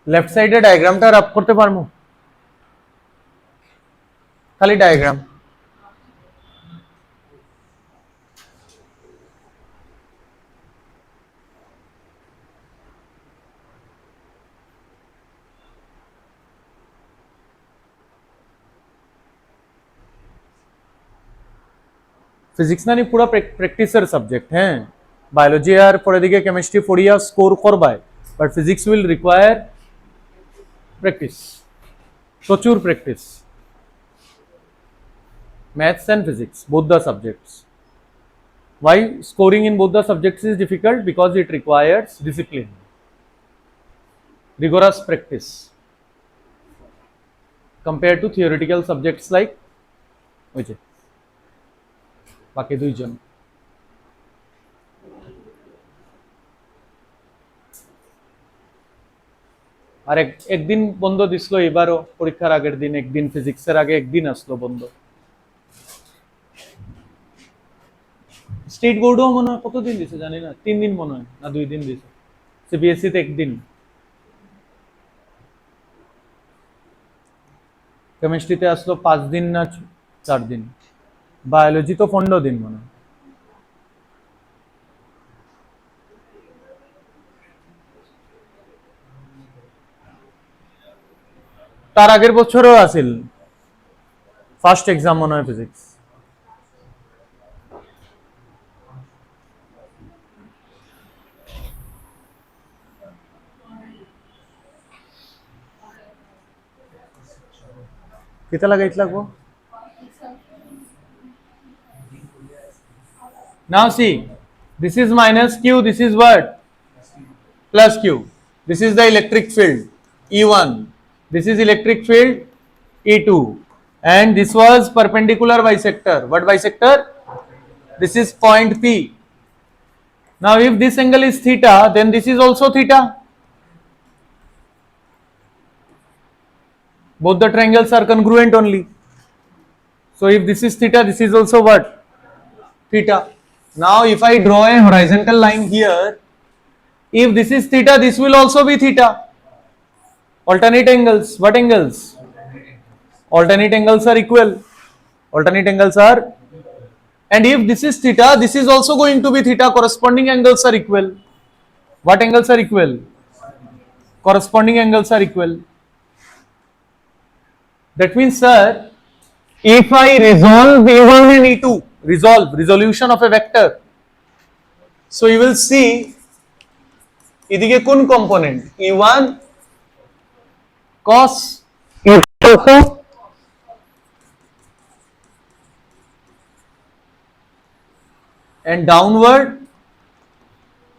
Left साइडे डायग्रामটা rough করতে পারমু খালি diagram physics ना नी पूरा प्रैक्टिसर subject हैं biology আর পরে দিকে chemistry পড়িয়া score করবায় but physics will require practice প্রচুর practice maths and physics both the subjects. Why scoring in both the subjects is difficult? Because it requires discipline, rigorous practice compared to theoretical subjects like which বাকি দুইজন আর একদিন বন্ধ দিছিল এবারও পরীক্ষার আগের দিন একদিন ফিজিক্সের আগে একদিন আসলো বন্ধ স্টেট বোর্ডও মনে হয় কতদিন দিছে জানি না 3 দিন মনে হয় না 2 দিন দিছে সিবিএসই তে একদিন কেমিস্ট্রিতে আসলো 5 দিন না 4 দিন বায়োলজি তো 15 দিন মনে হয় তার আগের বছরও আসিল ফার্স্ট এক্সাম মনে হয় ফিজিক্স कितना लगाइतला गो now see this is minus q this is what plus q this is the electric field e1 this is electric field e2 and this was perpendicular bisector what bisector this is point p now if this angle is theta then this is also theta both the triangles are congruent only so if this is theta this is also what theta now if I draw a horizontal line here if this is theta this will also be theta alternate angles what angles alternate angles are equal alternate angles are and if this is theta this is also going to be theta corresponding angles are equal what angles are equal corresponding angles are equal that means sir if I resolve e1 and e2 resolution of a vector so you will see এদিকে কোন component e1 cos e2 and downward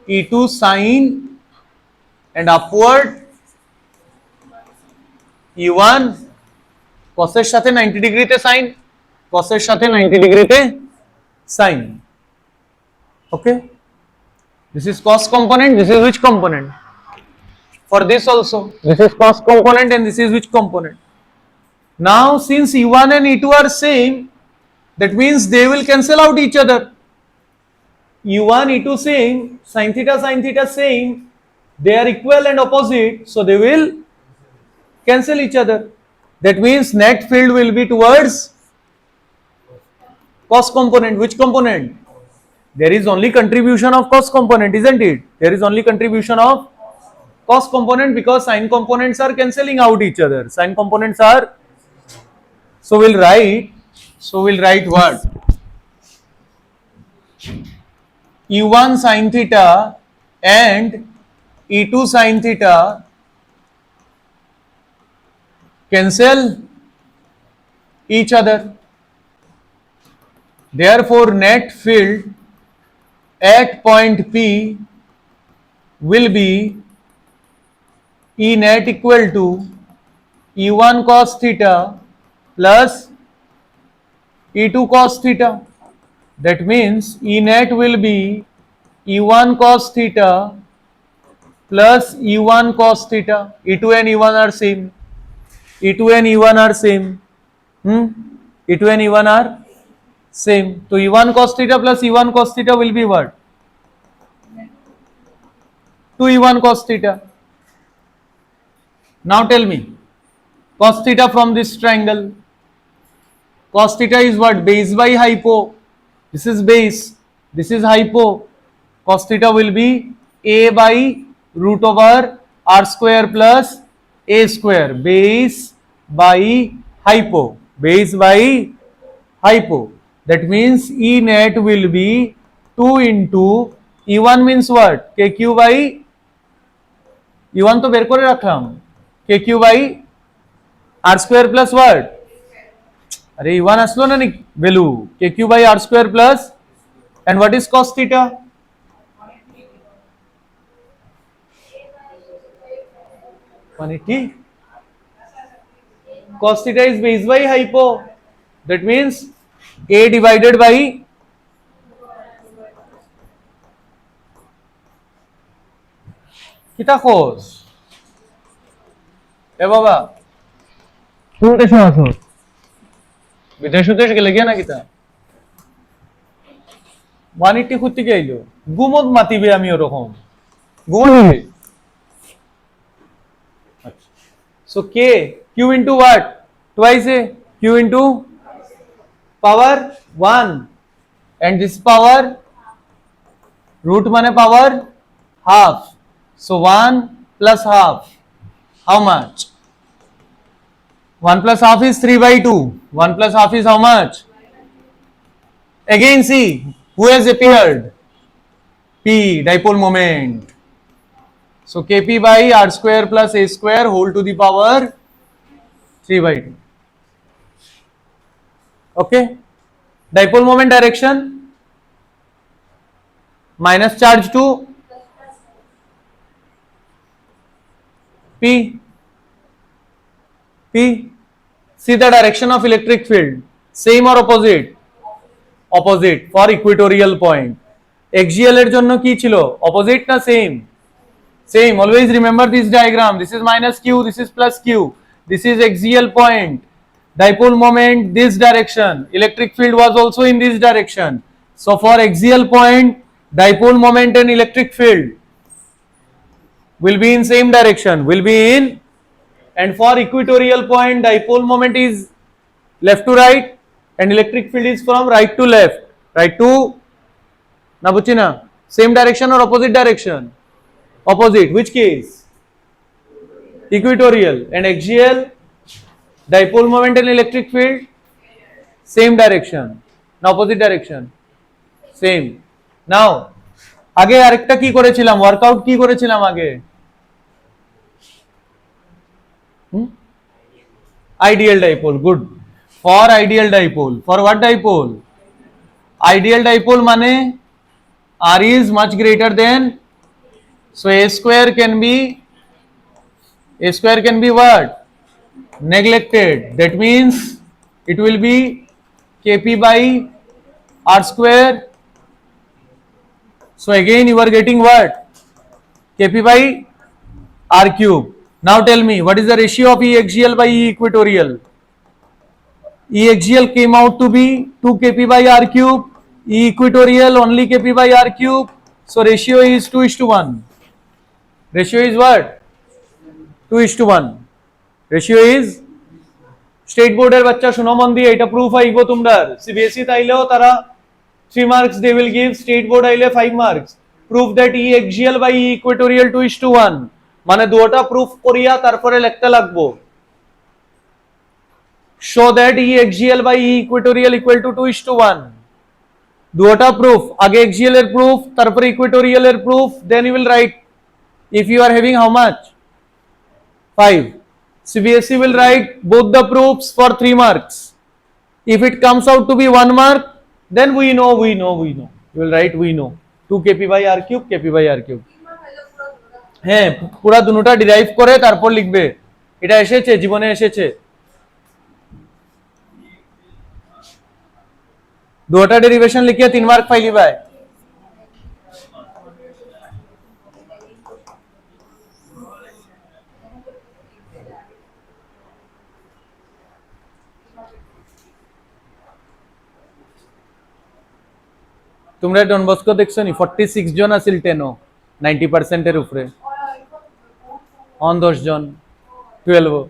e2 sin and upward E1 cos এর সাথে 90 ডিগ্রিতে sin, cos এর সাথে 90 ডিগ্রিতে sin. Okay, this is cos component, this is which component? For this also, this is cos component and this is which component? Now since E1 and E2 are same, that means they will cancel out each other. E1, E2 same, sin theta same, they are equal and opposite, so they will cancel each other. That means net field will be towards cos component. Which component? There is only contribution of cos component, isn't it? There is only contribution of cos component because sin components are cancelling out each other. Sin components are, so we'll write what? E1 sin theta and E2 sin theta cancel each other. Therefore, net field at point P will be E net equal to E1 cos theta plus E2 cos theta. That means E net will be E1 cos theta plus E1 cos theta. E2 and E1 are same. E2 and E1 are same. E2 and E1 are same. So E1 cos theta plus E1 cos theta will be what? 2E1 cos theta. Now tell me, cos theta from this triangle. Cos theta is what? Base by hypo. This is base. This is hypo. Cos theta will be A by root over R square plus A square. Base by hypo. Base by hypo. That means E net will be 2 into E1 means what? KQ by E1 তো বের করে রাখলাম, KQ by R square plus what? अरे E1 আসলো না নি value, KQ by R square plus, and what is cos theta? Cos theta is base by hypo. That means A divided by kita cos. এ বাবা কোন দেশে আছো? বিদেশ উদ্দেশ গেলে গিয়া না কিতা 180 খুঁজতে গেইলো গুমত মাতিবে আমি ওরকম ঘুমাবে। So K, Q into what? Twice A, Q into power 1 and this power root mane power half. So 1 plus half. How much? 1 plus half is 3 by 2. 1 plus half is how much? Again see, who has appeared? P, dipole moment. So Kp by R square plus A square whole to the power 3 by 2. Okay? Dipole moment direction minus charge to P. See the direction of electric field. Same or opposite? Opposite for equatorial point. Axial এর জন্য কি ছিল? Opposite না same? Same. Always remember this diagram. This is minus Q, this is plus Q. This is axial point. Dipole moment this direction. Electric field was also in this direction. So for axial point, dipole moment and electric field will be in same direction. Will be in, and for equatorial point, dipole moment is left to right and electric field is from right to left. Right to na buchhi na same direction or opposite direction? Opposite. Which case? Equatorial. And axial, dipole moment and electric field same direction na opposite direction? Same. Now আগে আরেকটা কি করেছিলাম, workout কি করেছিলাম আগে? Ideal dipole. Good. For ideal dipole. For what dipole? Ideal dipole mane R is much greater than, so A square can be A square can be what? Neglected. That means it will be Kp by R square. So again you are getting what? Kp by R cube. Now tell me, what is the ratio of E axial by E equatorial? E axial came out to be 2 Kp by R cube. E equatorial only Kp by R cube. So ratio is 2 is to 1. Ratio is what? 2 is to 1. Ratio is state বোর্ডের বাচ্চা শুনো মন দিয়ে, এটা proof আইবো তোমরা। CBSE তাইলেও তারা 3 marks they will give, state board আইলে 5 marks। Proof that E axial by E equatorial 2 is to 1, মানে দুটো প্রুফ করিয়া তারপরে লিখতে লাগবো। Show that E axial by E equatorial equal to 2 is to 1। দুটো প্রুফ, আগে এক্সিয়াল এর প্রুফ তারপরে ইকুয়েটোরিয়াল এর proof, then you will write if you are having how much 5, CBSE will write both the proofs for 3 marks. If it comes out to be 1 mark, then we know. You will write we know 2 kp by r cube, kp by r cube। হ্যাঁ, পুরা দুটোটা derive করে তারপর লিখবে। এটা এসেছে, জীবনে এসেছে। দুটোটা derivation লিখিয়ে 3 মার্ক পাইলি ভাই। তোমরা ডন বস্কো দেখছো নি? 46 জন আছিল 10 90% এর উপরে, অন 10 জন 12।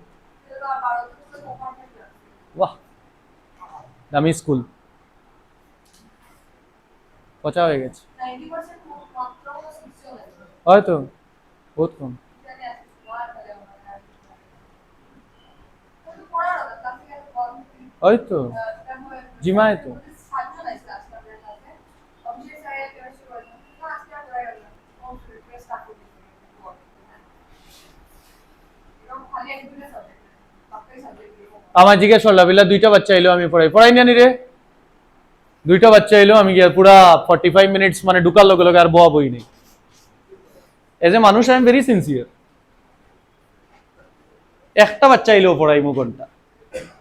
বাহ, দামি স্কুল। পচা হয়ে গেছে হয়তো, বহুত কম। হয়তো জিমায় তো আমার জিজ্ঞেস করলা বিলা দুইটা বাচ্চা এলো আমি পড়াই জানি রে। দুইটা বাচ্চা এলো আমি গিয়ে পুরা 45 মিনিটস মানে ঢুকার লগে লগে আর বয়া বই নেই। এজ এ মানুষ আই এম ভেরি সিনসিয়ার। একটা বাচ্চা এলেও পড়াইমু ঘন্টা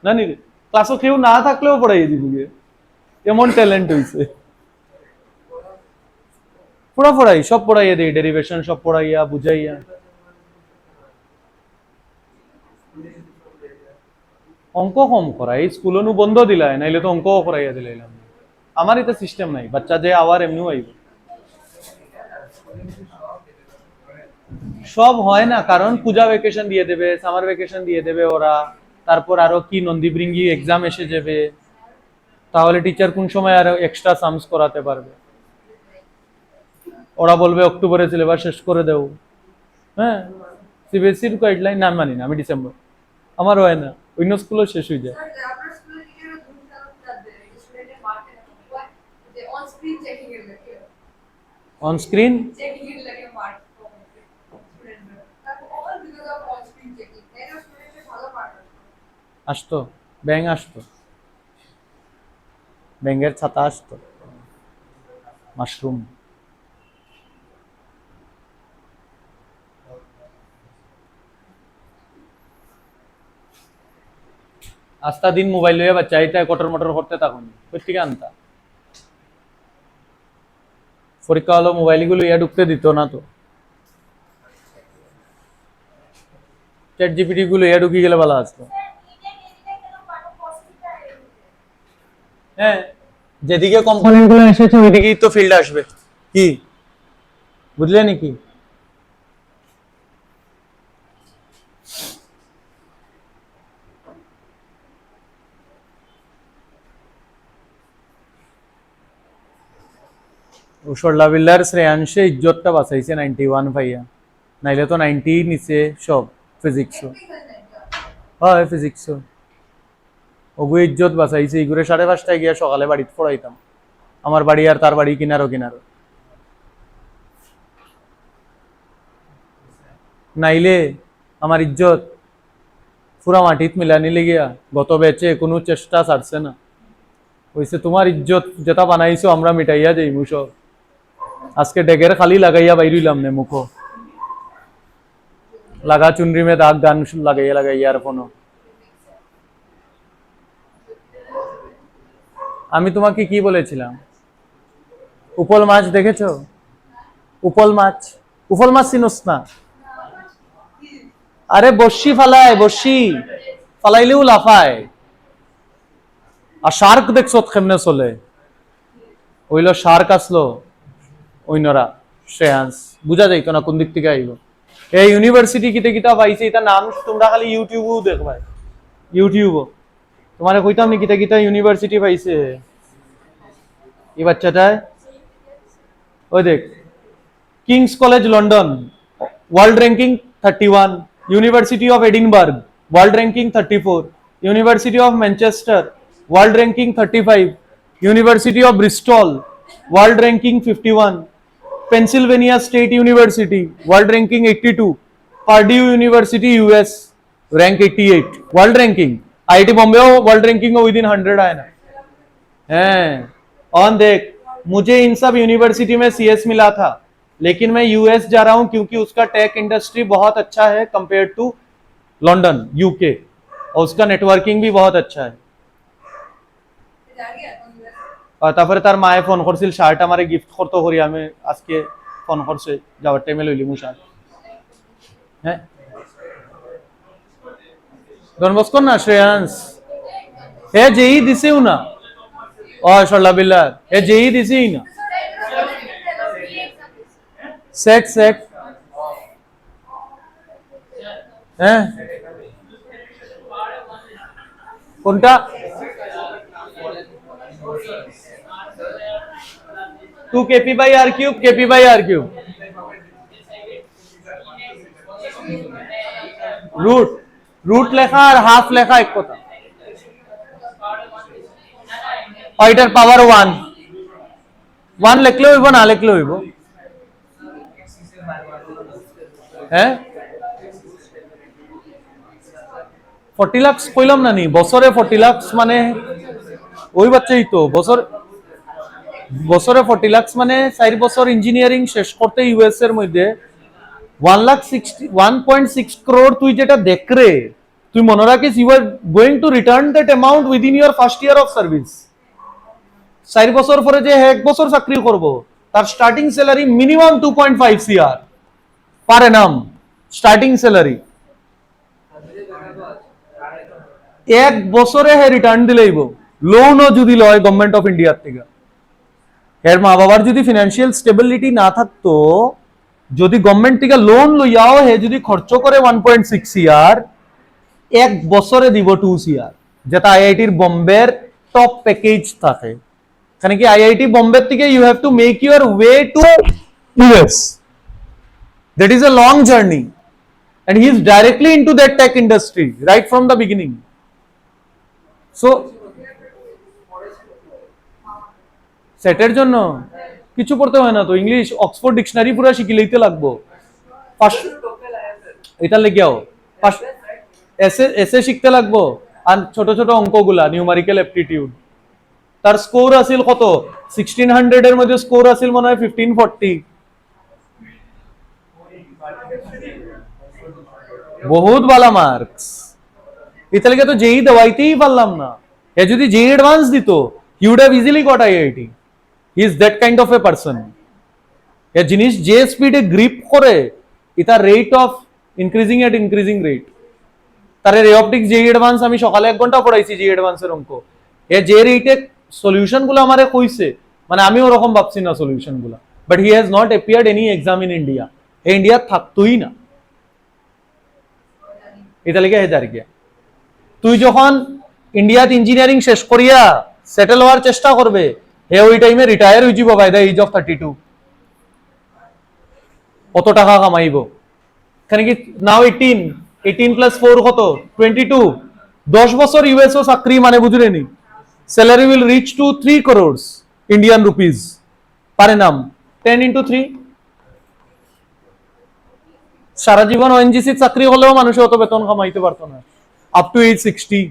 জানি রে, ক্লাসও কেউ না থাকলেও পড়াই দিব গিয়ে, এমন ট্যালেন্ট হইছে। পুরা পড়াই, সব পড়াইয়া দেই, ডেরিভেশন সব পড়াইয়া বুঝাইয়া। অঙ্ক কম করাই, স্কুল নু বন্ধ দিলাই, নাইলে তো অঙ্কও করাইয়া দিলাইলাম। আমার এটা সিস্টেম নাই, বাচ্চা যে আবার এমনিও আইব। সব হয় না, কারণ পূজা ভ্যাকেশন দিয়ে দেবে, সামার ভ্যাকেশন দিয়ে দেবে ওরা, তারপর আরো কি নন্দীবৃঙ্গি এক্সাম এসে যাবে, তাহলে টিচার কোন সময় আরো এক্সট্রা সামস করাতে পারবে? ওরা বলবে অক্টোবরে সিলেবাস শেষ করে দেও। হ্যাঁ, সিবিএসসির গাইডলাইন না মানি না, আমি ডিসেম্বর, আমার হয় না, অন্য স্কুলও শেষ হয়ে যায়। অন স্ক্রিন আসতো, ব্যাং আসতো, ব্যাঙের ছাতা আসতো, মাশরুম। আস্তা দিন মোবাইল লইয়া বাচ্চা এটা কটর মটর করতে তখন কোথেকে আনতা? পরীক্ষা হলো মোবাইলগুলো ইয়া ঢুকতে দিত না তো, চ্যাট জিপিটি গুলো ইয়া ঢুকি গেলে ভালো আসতো। হ্যাঁ, যেদিকে কম্পোনেন্ট গুলো এসেছে ওইদিকেই তো ফিল্ড আসবে। কি বুঝলে নাকি? উসল্লাবিল্লার শ্রেয়াংশে ইজ্জতটা বাঁচাইছে 91 ভাইয়া, নাইলে তো 90 নিচে সব ফিজিক্সও। হয় ফিজিক্সও ওগু ইজ্জত বাঁচাইছে। এগুলো 5:30টায় গিয়া সকালে বাড়িতে পড়াইতাম, আমার বাড়ি আর তার বাড়ি কিনারো কিনারো। নাইলে আমার ইজ্জত পুরা মাটিত মিলানি লেগিয়া গত বেচে কোনো চেষ্টা ছাড়ছে না। হইছে তোমার ইজ্জত যেটা বানাইছো আমরা মিটাইয়া যাই মুসো, আজকে ডেগের খালি লাগাইয়া বাইরিলাম নে মুখো। লাগা চুনরি মে দাগ গান লাগাইয়ে লাগাই ইয়ারফোনও। আমি তোমাকে কি বলেছিলাম? উপল মাছ দেখেছো? উপল মাছ, উপল মাছ চিনোস না? আরে বর্ষি ফালায়, বর্ষি ফালাইলেও লাফায়। আর শার্ক দেখছো কেমনে চলে? ওইলো শার্ক আসলো ওইনরা শ্রেয়াংস বুঝা যাইতো না কোন দিক থেকে আইব। এই ইউনিভার্সিটি কিতে কিতা পাইছে এটা নাম তোমরা খালি ইউটিউবেও দেখবাই, ইউটিউবও তোমারে কইতাম নি কিতা কিতা ইউনিভার্সিটি পাইছে এই বাচ্চাটায়। ওই দেখ, King's College London world ranking 31, University of Edinburgh world ranking 34, University of Manchester world ranking 35, University of Bristol world ranking 51, Pennsylvania State University world ranking 82, Purdue University US rank 88 world ranking. IIT Bombay world ranking within 100 आया ना है। और देख, मुझे इन सब university में CS मिला था, लेकिन मैं यूएस जा रहा हूं क्योंकि उसका टेक इंडस्ट्री बहुत अच्छा है कंपेयर टू लंदन यूके, और उसका नेटवर्किंग भी बहुत अच्छा है। और তারপরে তার মায়ে ফোন করছিল শার্ট আমারে গিফট করতে করি, আমি আজকে ফোন করছে যাওয়ার টাইমে লইলি মুশাল। হ্যাঁ ডন বসকো না শ্রেয়াংস হে যেই দিছেও না। ও সল্লা বিল্লাহ হে যেই দিছেই না। সেট সেট হ্যাঁ কোনটা? Two KP by R cube, KP by R cube root, root লেখা আর হাফ লেখা এক কথা। এটার পাওয়ার 1, 1 লিখলে হইব না লিখলে হইব। হ্যাঁ 40 লাখ কইলাম না নি বছরে 40 লাখ মানে ওই বাচ্চাই তো বছর বছরে 40 লাখ মানে 4 বছর ইঞ্জিনিয়ারিং শেষ করতে ইউএস এর মধ্যে 1,60,1.6 crore তুই যেটা দেখ রে, তুই মনে রাখিস you are going to return that amount within your first year of service. 4 বছর পরে যে 1 বছর চাকরি করব তার starting salary minimum 2.5 CR per annum starting salary. 1 বছরে হে রিটার্ন দিলেইব, লোনও যদি লয় গভর্নমেন্ট অফ ইন্ডিয়ার থেকে। এর মা বাবার যদি ফিনান্সিয়াল স্টেবিলিটি না থাকতো, যদি গভর্নমেন্ট থেকে লোন লইয়াও হে যদি খরচ করে 1.6 CR, 1 বছরে দিব 2 CR, যেটা আইআইটির বোম্বের টপ প্যাকেজ থাকে। কারণ কি আইআইটি বোম্বের থেকে you have to make your way to US, that is a long journey, and he is directly into that tech industry right from the beginning. So সেটের জন্য কিছু পড়তে হয় না তো, ইংলিশ অক্সফোর্ড ডিকশনারি পুরো শিখিলেইতে লাগবো। এটা লেগেও এসে এসে শিখতে লাগবো, আর ছোট ছোট অঙ্কগুলা নিউমারিক্যাল অ্যাপটিটিউড। তার স্কোর আছিল কত? 1600 এর মধ্যে স্কোর আছিল মনে হয় 1540, বহুত ভালো মার্কস। ইতালিকে তো যেই দেওয়াইতেই পারলাম না। এ যদি যেই অ্যাডভান্স দিত he would have easily got IIT. He is that kind of a person. এ জিনিস যে স্পিডে গ্রিপ করে, either rate of increasing at increasing rate. তার রে অপটিক্স যেই অ্যাডভান্স আমি সকালে 1 ঘন্টা পড়াইছি যেই অ্যাডভান্সের অঙ্ক। এ যে রেটে সলিউশন গুলো আমারে কইছে, মানে আমি ওরকম ভাবছি না সলিউশন গুলা। But he has not appeared any exam in India. এ ইন্ডিয়া থাকতোই না, ইতালিকে হে জারি গিয়া। তুই যখন ইন্ডিয়াত ইঞ্জিনিয়ারিং শেষ করিয়া সেটেল হওয়ার চেষ্টা করবে, হে ওই টাইমে রিটায়ার হয়ে যাব বাই দ্য এজ অফ 32। কত টাকা কামাইব? এখানে কি নাও 18, 18 প্লাস 4 কত? 22। 10 বছর ইউএসও চাকরি মানে বুঝলে নি, salary will reach to 3 crores Indian rupees per annum. 10 into 3, সারা জীবন ওএনজিসি চাকরি হলেও মানুষ অত বেতন কামাইতে পারতো না, আপ টু এজ 60।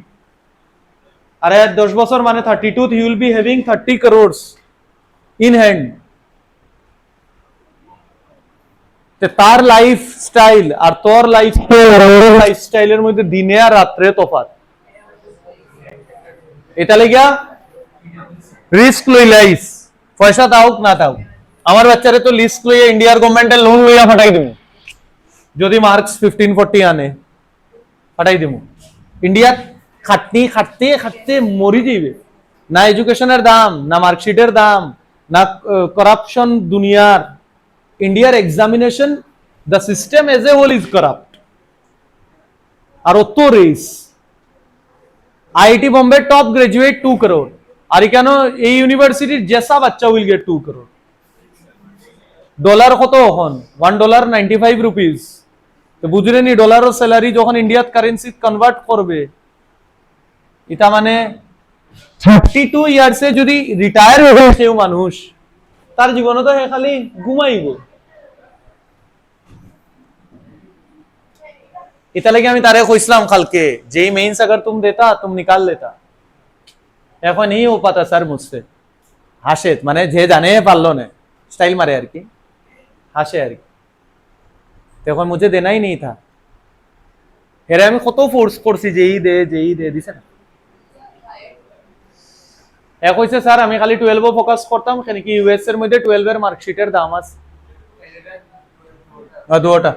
আরে 10 বছর মানে 32, he will be having 30 crores in hand। তার লাইফস্টাইল আর তোর লাইফস্টাইলের মধ্যে দিনে আর রাত্রে তফাৎ। এটা লেগা রিস্ক লইলাইস, পয়সা তাওক না তাওক। আমার বাচ্চারে তো লিস্ট লইয়া ইন্ডিয়ার গভর্নমেন্টের লোন লইয়া ফাটাই দিব, যদি মার্কস 1540 আনে ফাটাই দিব। ইন্ডিয়া খাটনি খাটতে খাটতে মরি যাইবে, না এডুকেশনের দাম, না মার্কশিটের দাম, না করাপশন দুনিয়ার। ইন্ডিয়ার examination, the system as a whole is corrupt. আর অত race, IIT Bombay top graduate 2 crore, আর কেন এই ইউনিভার্সিটির জেসা বাচ্চা উইল গেট 2 crore। ডলার কত এখন? $1.95। তো বুঝলেনি ডলার স্যালারি যখন ইন্ডিয়াত কারেন্সি কনভার্ট করবে, এটা মানে 32 ইয়ার্সে যদি রিটায়ার হয়ে যায় কেউ মানুষ, তার জীবনে তো খালি ঘুমাইব। এটা লাগে আমি তারে কইছিলাম কালকে, যেই মেইনস अगर तुम देता तुम निकाल लेता। এখন ही हो पाता सर मुझसे। হাসে, মানে যে জানে পারলো না, স্টাইল মারে আর কি, হাসে আর কি। তখন মুঝে দেনা ही नहीं था। এরা আমি কত ফোর্স করছি যেই দে দিছে না। এক হইছে স্যার আমি খালি 12 ফোকাস করতাম, কেন কি ইউএস এর মধ্যে 12 এর মার্কশিটের দাম আছে দুটা।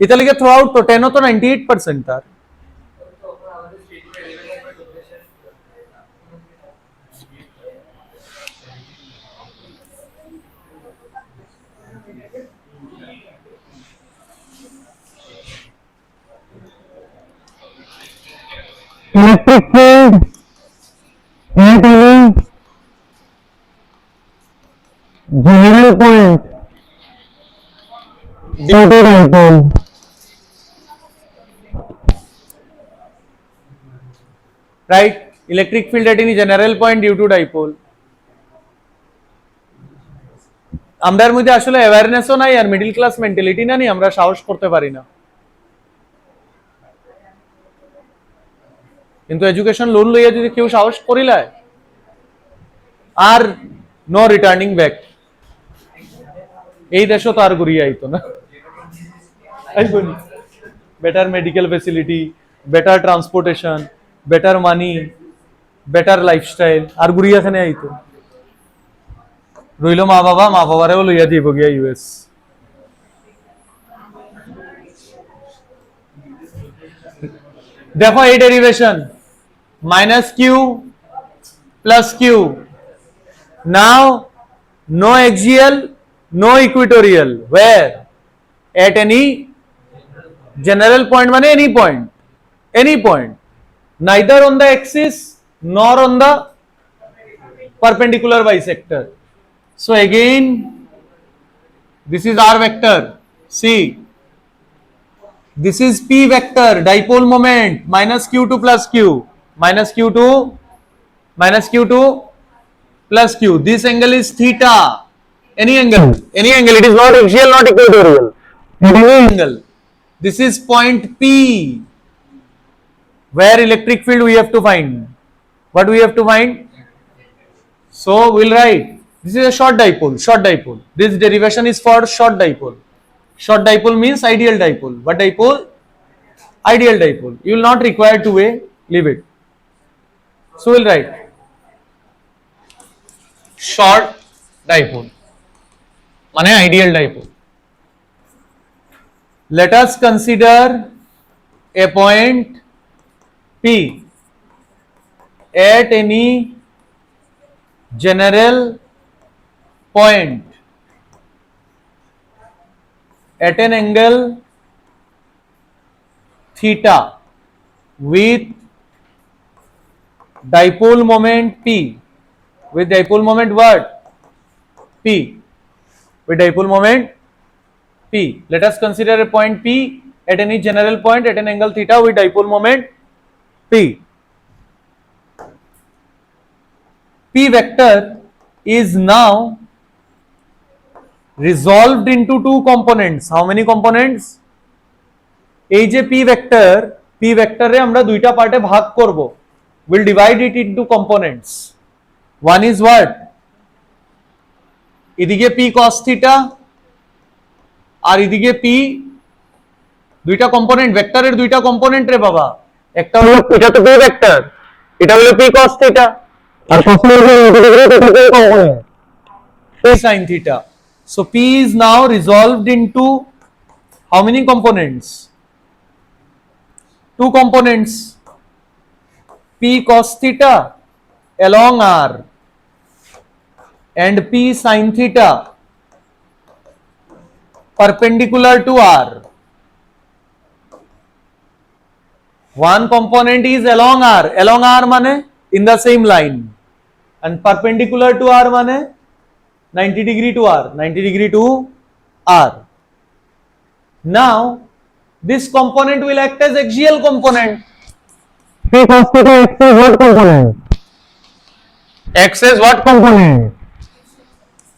এটা লিগে থ্রু আউট তো 10 তো 98% তার। Electric field at any general point due to dipole. Right? Electric field at any general point due to dipole. আমাদের মধ্যে আসলে অ্যাওয়ারনেসও নাই আর মিডল ক্লাস মেন্টালিটি না, আমরা সাহস করতে পারি না। কিন্তু এডুকেশন লোন লইয়া যদি কেউ সাহস করিলায়, আর নো রিটার্নিং ব্যাক, এই দেশও তো আর ঘুরিয়ে আইতো না। Better medical facility, better transportation, better money, better lifestyle, আর ঘুরিয়া এখানে আইতো। রইল মা বাবারেও লইয়া দিব গিয়া ইউএস। দেখো এই derivation -q + q, now no axial, no equatorial, where at any general point মানে any point neither on the axis nor on the perpendicular bisector. So again this is r vector, see this is p vector, dipole moment -q2 + q, -q2 + q. This angle is theta, any angle, it is not axial, not equatorial, any angle. This is point P, where electric field we have to find. What we have to find? So we'll write this is a short dipole. This derivation is for short dipole. Short dipole means ideal dipole. What dipole? Ideal dipole. You will not require to weigh, leave it. So we'll write short dipole মানে ideal dipole. Let us consider a point P at any general point at an angle theta with dipole moment P. With dipole moment what? P. With dipole moment P. Let us consider a point P at any general point at an angle theta with dipole moment P. P vector is now resolved into two components. How many components? এই যে P vector রে আমরা দুইটা পার্টে ভাগ করব। We'll divide it into components. One is what? এদিকে P cos theta আর এদিকে পি দুইটা কম্পোনেন্ট, ভেক্টরের দুইটা কম্পোনেন্ট রে বাবা, একটা হলো এটা তো পি ভেক্টর, এটা হলো পি cos থিটা, আর সবসময় component p sin theta. So p is now resolved into how many components? Two components, p cos theta along r and p sin theta perpendicular to r. One component is along r mane in the same line, and perpendicular to r mane 90 degree to r, 90 degree to r. Now this component will act as axial component. p cos theta x is what component? X is what Component.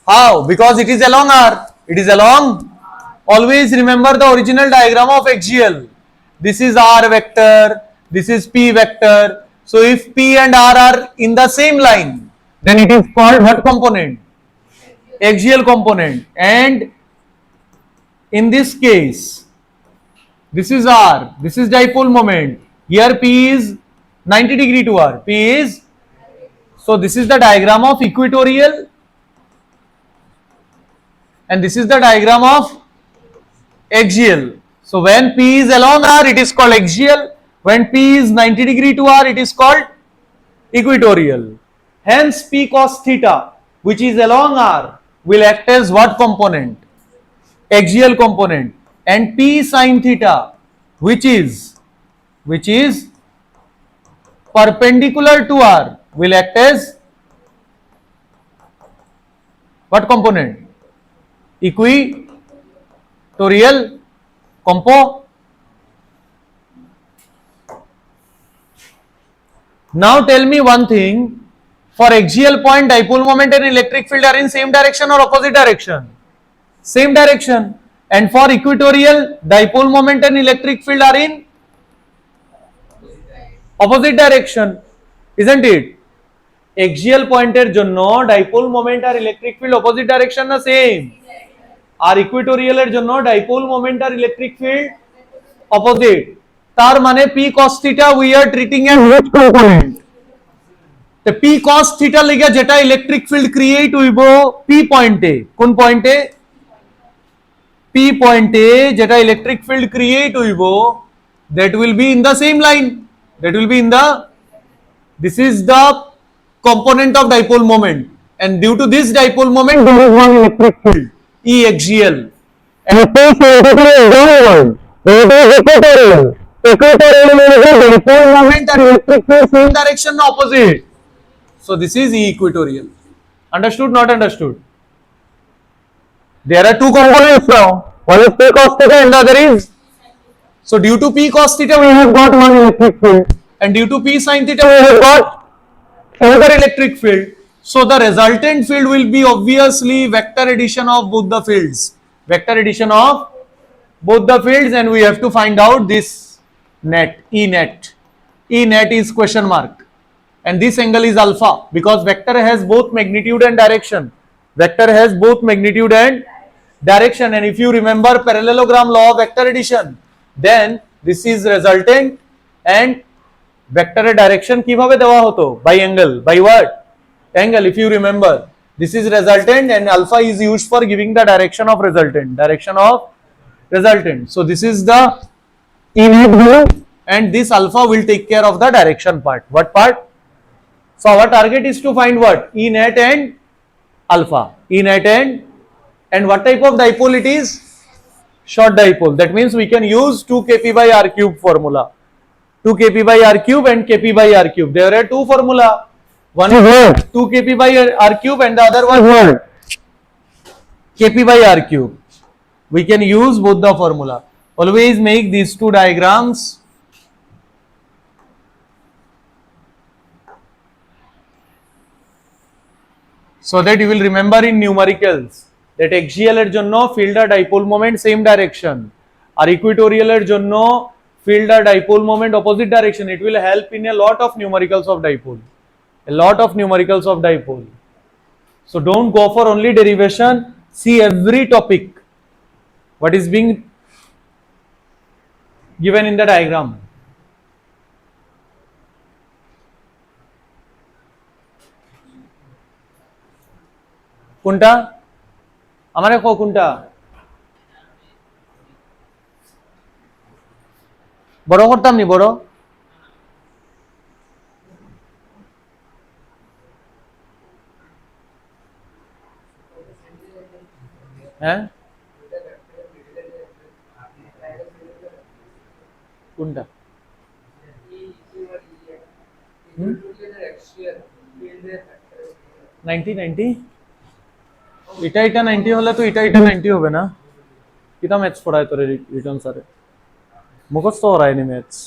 How? Because it is along r. It is along. Always remember the original diagram of axial. This is r vector. This is p vector. So if p and r are in the same line, then it is called what component? Axial component. And in this case, this is r. This is dipole moment. Here p is 90 degree to r. P is, so this is the diagram of equatorial, and this is the diagram of axial. So when p is along r, it is called axial. When p is 90 degree to r, it is called equatorial. Hence p cos theta, which is along r, will act as what component? Axial component. And p sin theta, which is perpendicular to r, will act as what component? Equatorial compo. Now tell me one thing, for axial point dipole moment and electric field are in same direction or opposite direction? Same direction. And for equatorial, dipole moment and electric field are in opposite direction, isn't it? Axial point এর জন্য dipole moment আর electric field opposite direction না same, আর equatorial এর জন্য dipole moment আর electric field opposite. তার মানে p cos theta we are treating as which component? তো p cos theta লেগে যেটা ইলেকট্রিক ফিল্ড ক্রিয়েট হইব p পয়েন্টে, কোন পয়েন্টে? p পয়েন্টে যেটা ইলেকট্রিক ফিল্ড ক্রিয়েট হইব, that will be in the same line, that will be in the, this is the component of dipole moment, and due to this dipole moment There is one electric field. E axial, And p scientifically is downward. It is equatorial. Equatorial means the dipole moment and electric field same direction na opposite. So this is E equatorial. Understood? Not understood? There are two components now. One is p cos theta and the other is. So due to p cos theta we have got one electric field, and due to p sin theta we have got another electric field. So the resultant field will be obviously vector addition of both the fields. Vector addition of both the fields, and we have to find out this net, E net. E net is question mark. And this angle is alpha, because vector has both magnitude and direction. Vector has both magnitude and direction. And if you remember parallelogram law of vector addition, then this is resultant, and vector direction কিভাবে দেওয়া হতো? By angle. By what? Angle. If you remember, this is resultant, and alpha is used for giving the direction of resultant. Direction of resultant. So this is the E net value, and this alpha will take care of the direction part. What part? So our target is to find what? E net and alpha. E net and what type of dipole it is? Short dipole. That means we can use 2 kp by r cube formula. 2 kp by r cube and kp by r cube. There are two formula. One is 2 kp by r cube, and the other one is kp by r cube. We can use both the formula. Always make these two diagrams. So that you will remember in numericals that axial এর জন্য field আর dipole moment same direction, আর equatorial এর জন্য field R dipole moment opposite direction. It will help in a lot of numericals of dipole. A lot of numericals of dipole. So don't go for only derivation. See every topic. What is being given in the diagram? কোনটা আমারে কো কোনটা বড় করতাম নি বড় হ্যাঁ কোনটা 90 এটা 90 হলে তো এটা 90 হবে না কিটা ম্যাথস পড়ায় তোরে রিটার্ন স্যারে মুখস্থ করায়নি ম্যাথস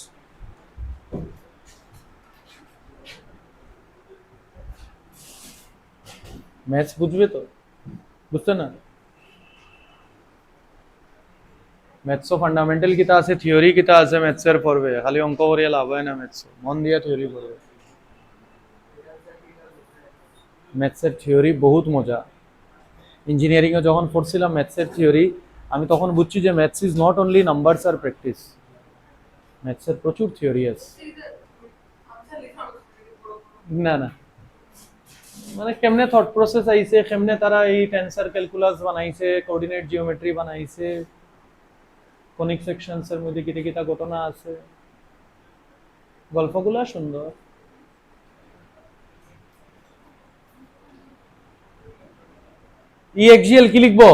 ম্যাথস বুঝবে তো বুঝতে না ম্যাথসও ফান্ডামেন্টাল কিতা আছে থিওরি কিতা আছে ম্যাথসের পড়বে খালি অঙ্ক করিয়া লাভ হয় না ম্যাথস মন দিয়া থিওরি পড়বে ম্যাথসের থিওরি বহুত মজা ইঞ্জিনিয়ারিং এ যখন পড়ছিলাম ম্যাথসের থিওরি আমি তখন বুঝছি যে maths is not only numbers আর প্র্যাকটিস ম্যাথসের প্রচুর থিওরি আছে না না মানে কেমনে থট প্রসেস আইছে কেমনে তারা এই টেন্সর ক্যালকুলাস বানাইছে কোঅর্ডিনেট জিওমেট্রি বানাইছে কনিক সেকশনস এর মধ্যে কিটা কিটা ঘটনা আছে গল্পগুলো সুন্দর ই এক্সিএল কি লিখবো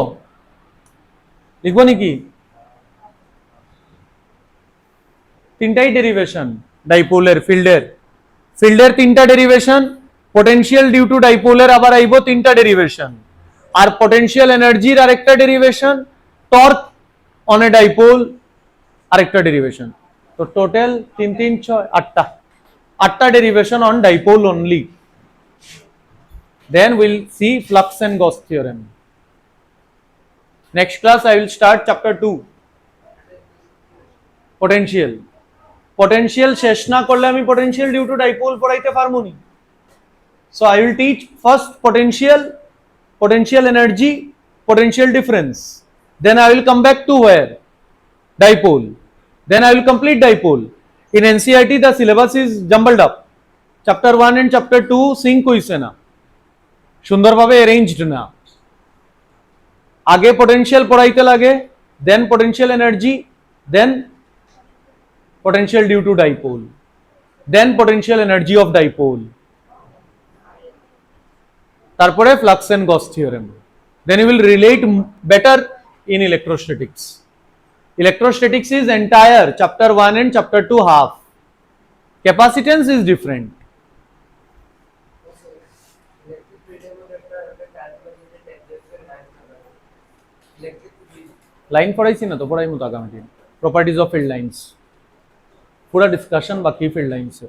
লিখবো নাকি তিনটাই ডেরিভেশন ডাইপোলের ফিল্ডের তিনটা ডেরিভেশন পোটেনশিয়াল ডিউ টু ডাইপোলের আবার আইবো তিনটা ডেরিভেশন আর পোটেনশিয়াল এনার্জির আরেকটা derivation torque on a dipole আরেকটা ডেরিভেশন তো টোটাল 3 3 6 8টা derivation on dipole only then we'll see flux and Gauss theorem next class I will start chapter 2 potential শেষ না করলে আমি potential due to dipole পড়াইতে পারবো নি so I will teach first potential energy potential difference then I will come back to where dipole then I will complete dipole in NCERT the syllabus is jumbled up chapter 1 and chapter 2 sync হইছে না সুন্দরভাবে arranged না আগে potential পড়াইতে লাগে then potential energy then potential due to dipole then potential energy of dipole তারপরে flux and Gauss theorem then you will relate better in electrostatics is entire chapter 1 and chapter 2 half capacitance is different line पढ़ाई ना तो पढ़ाई मुझे आगामी दिन properties of field lines पूरा discussion बाकी फील्ड लाइन से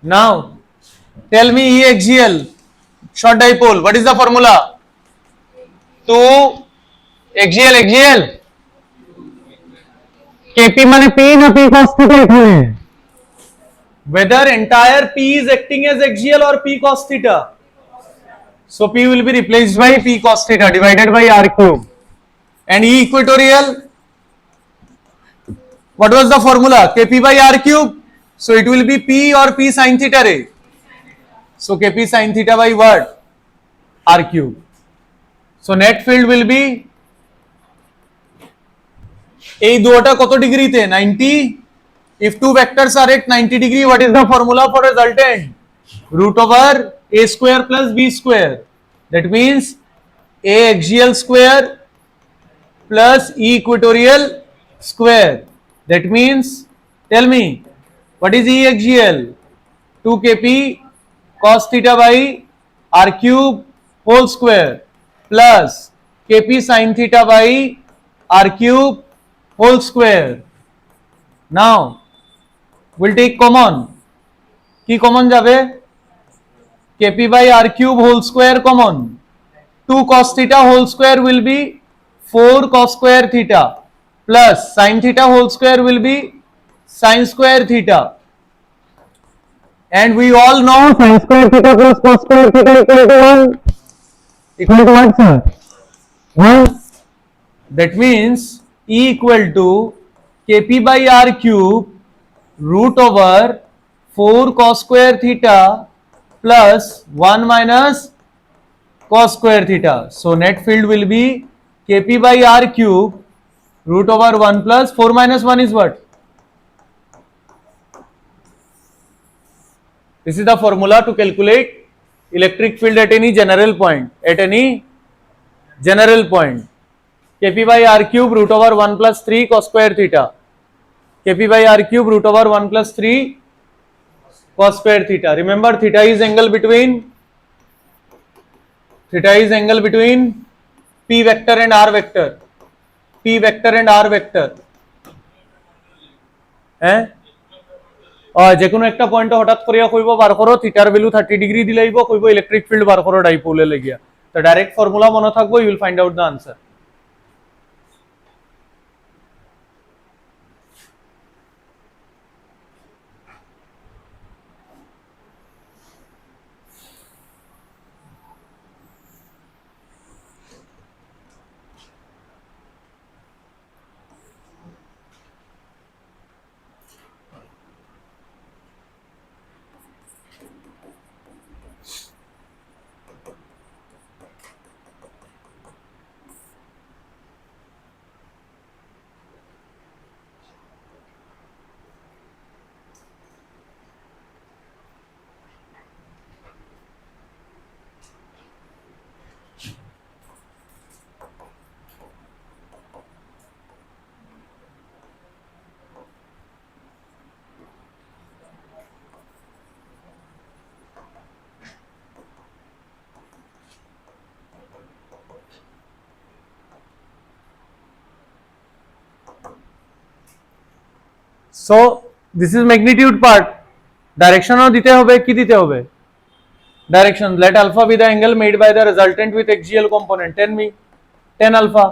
now tell me E axial short dipole what is the formula to axial KP মানে P না P cos θ এখানে whether entire P is acting as axial or P cos theta so P will be replaced by P cos theta divided by R cube and E equatorial what was the formula Kp by R cube so it will be P or P sin theta ray so Kp sin theta by what R cube so net field will be এই দুটো কত ডিগ্রিতে 90 if two vectors are at 90 degree what is the formula for resultant root over a square plus b square that means a axial square plus e equatorial square that means tell me what is e axial 2 kp cos theta by r cube whole square plus kp sin theta by r cube whole square now we'll take common কি common যাবে kp by r cube whole square common 2 cos theta whole square will be 4 cos square theta plus sin theta whole square will be sin square theta and we all know sin square theta plus cos square theta equal to 1 equal to what, sir? 1. That means E equal to Kp by R cube root over 4 cos square theta plus 1 minus cos square theta. So net field will be Kp by R cube root over 1 plus 4 minus 1 is what? This is the formula to calculate electric field at any general point. At any general point. Kp by R cube root over 1 plus 3 cos square theta. Kp by R cube root over 1 plus 3 cos square theta. Remember theta is angle between P vector and R vector. P vector and R vector. যে কোনো একটা point হঠাৎ করিয়া কইব বার করো থিটার value 30 degree দিলাইব কইব electric field বার করো ডাইপোলে লাগিয়া তো ডাইরেক্ট ফর্মুলা মনে থাকবো you will find out the answer So this is magnitude part. Direction ও দিতে হবে কি দিতে হবে direction. Let alpha be the angle made by the resultant with axial component. 10 me 10 alpha.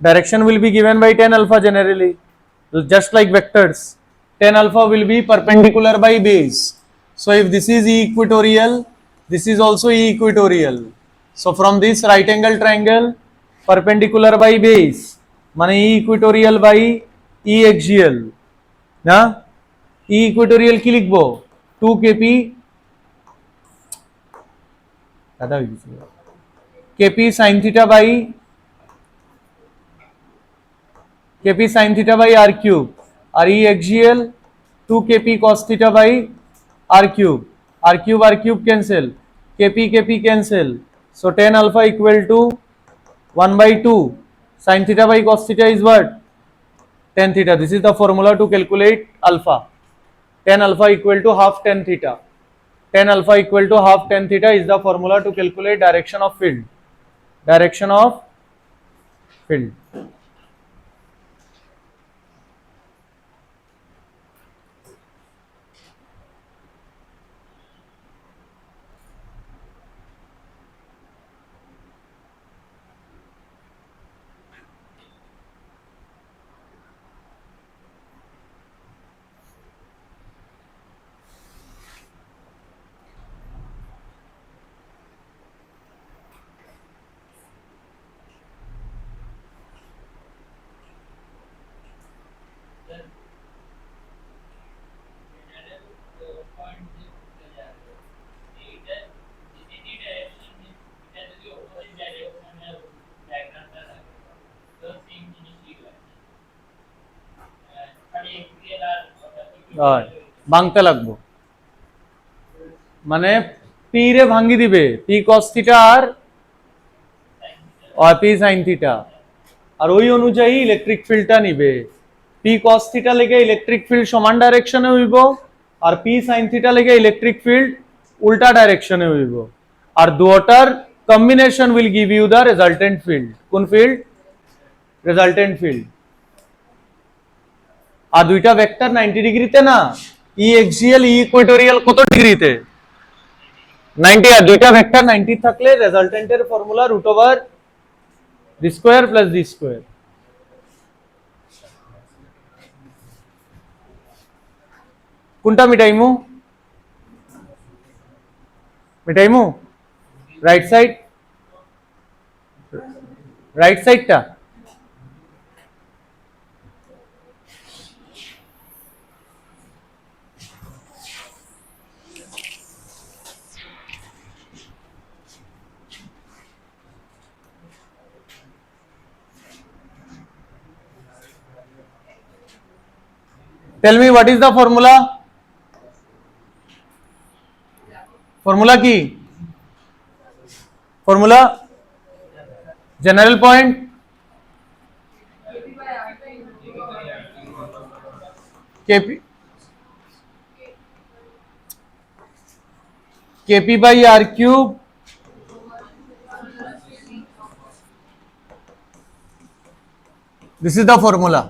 Direction will be given by 10 alpha generally, just like vectors. 10 alpha will be perpendicular by base. So if this is E equatorial, this is also E equatorial. So from this right angle triangle, perpendicular by base, মানে E equatorial by E axial. না E equatorial কি লিখবো 2 kp দাদা হয়ে গেছে kp sin theta by r cube R E axial 2 kp cos theta by r cube cancel kp cancel so tan alpha equal to 1 by 2 sin theta by cos theta is what tan theta. This is the formula to calculate alpha. Tan alpha equal to half tan theta. Tan alpha equal to half tan theta is the formula to calculate direction of field. Direction of field. ভাঙতে লাগবো মানে P রে ভাঙ্গি দিবে P cos theta আর P sin theta আর ওই অনুযায়ী ইলেকট্রিক ফিল্ডটা নিবে পি cos থিটা লেগে ইলেকট্রিক ফিল্ড সমান ডাইরেকশনে হইব আর পি sin থিটা লেগে ইলেকট্রিক ফিল্ড উল্টা ডাইরেকশনে হইব আর দুটার combination will give you the resultant field কোন ফিল্ড রেজাল্টেন্ট ফিল্ড আর দুইটা ভেক্টর 90 ডিগ্রিতে না ই এক্সিয়াল ই ইকুয়েটোরিয়াল কত ডিগ্রিতে 90 আর দুইটা ভেক্টর 90 থাকলে রেজাল্টেন্টের formula root over D square plus D square কোনটা মিটাইমু রাইট সাইড রাইট সাইডটা tell me what is the formula formula কি formula general point KP kp by r cube this is the formula.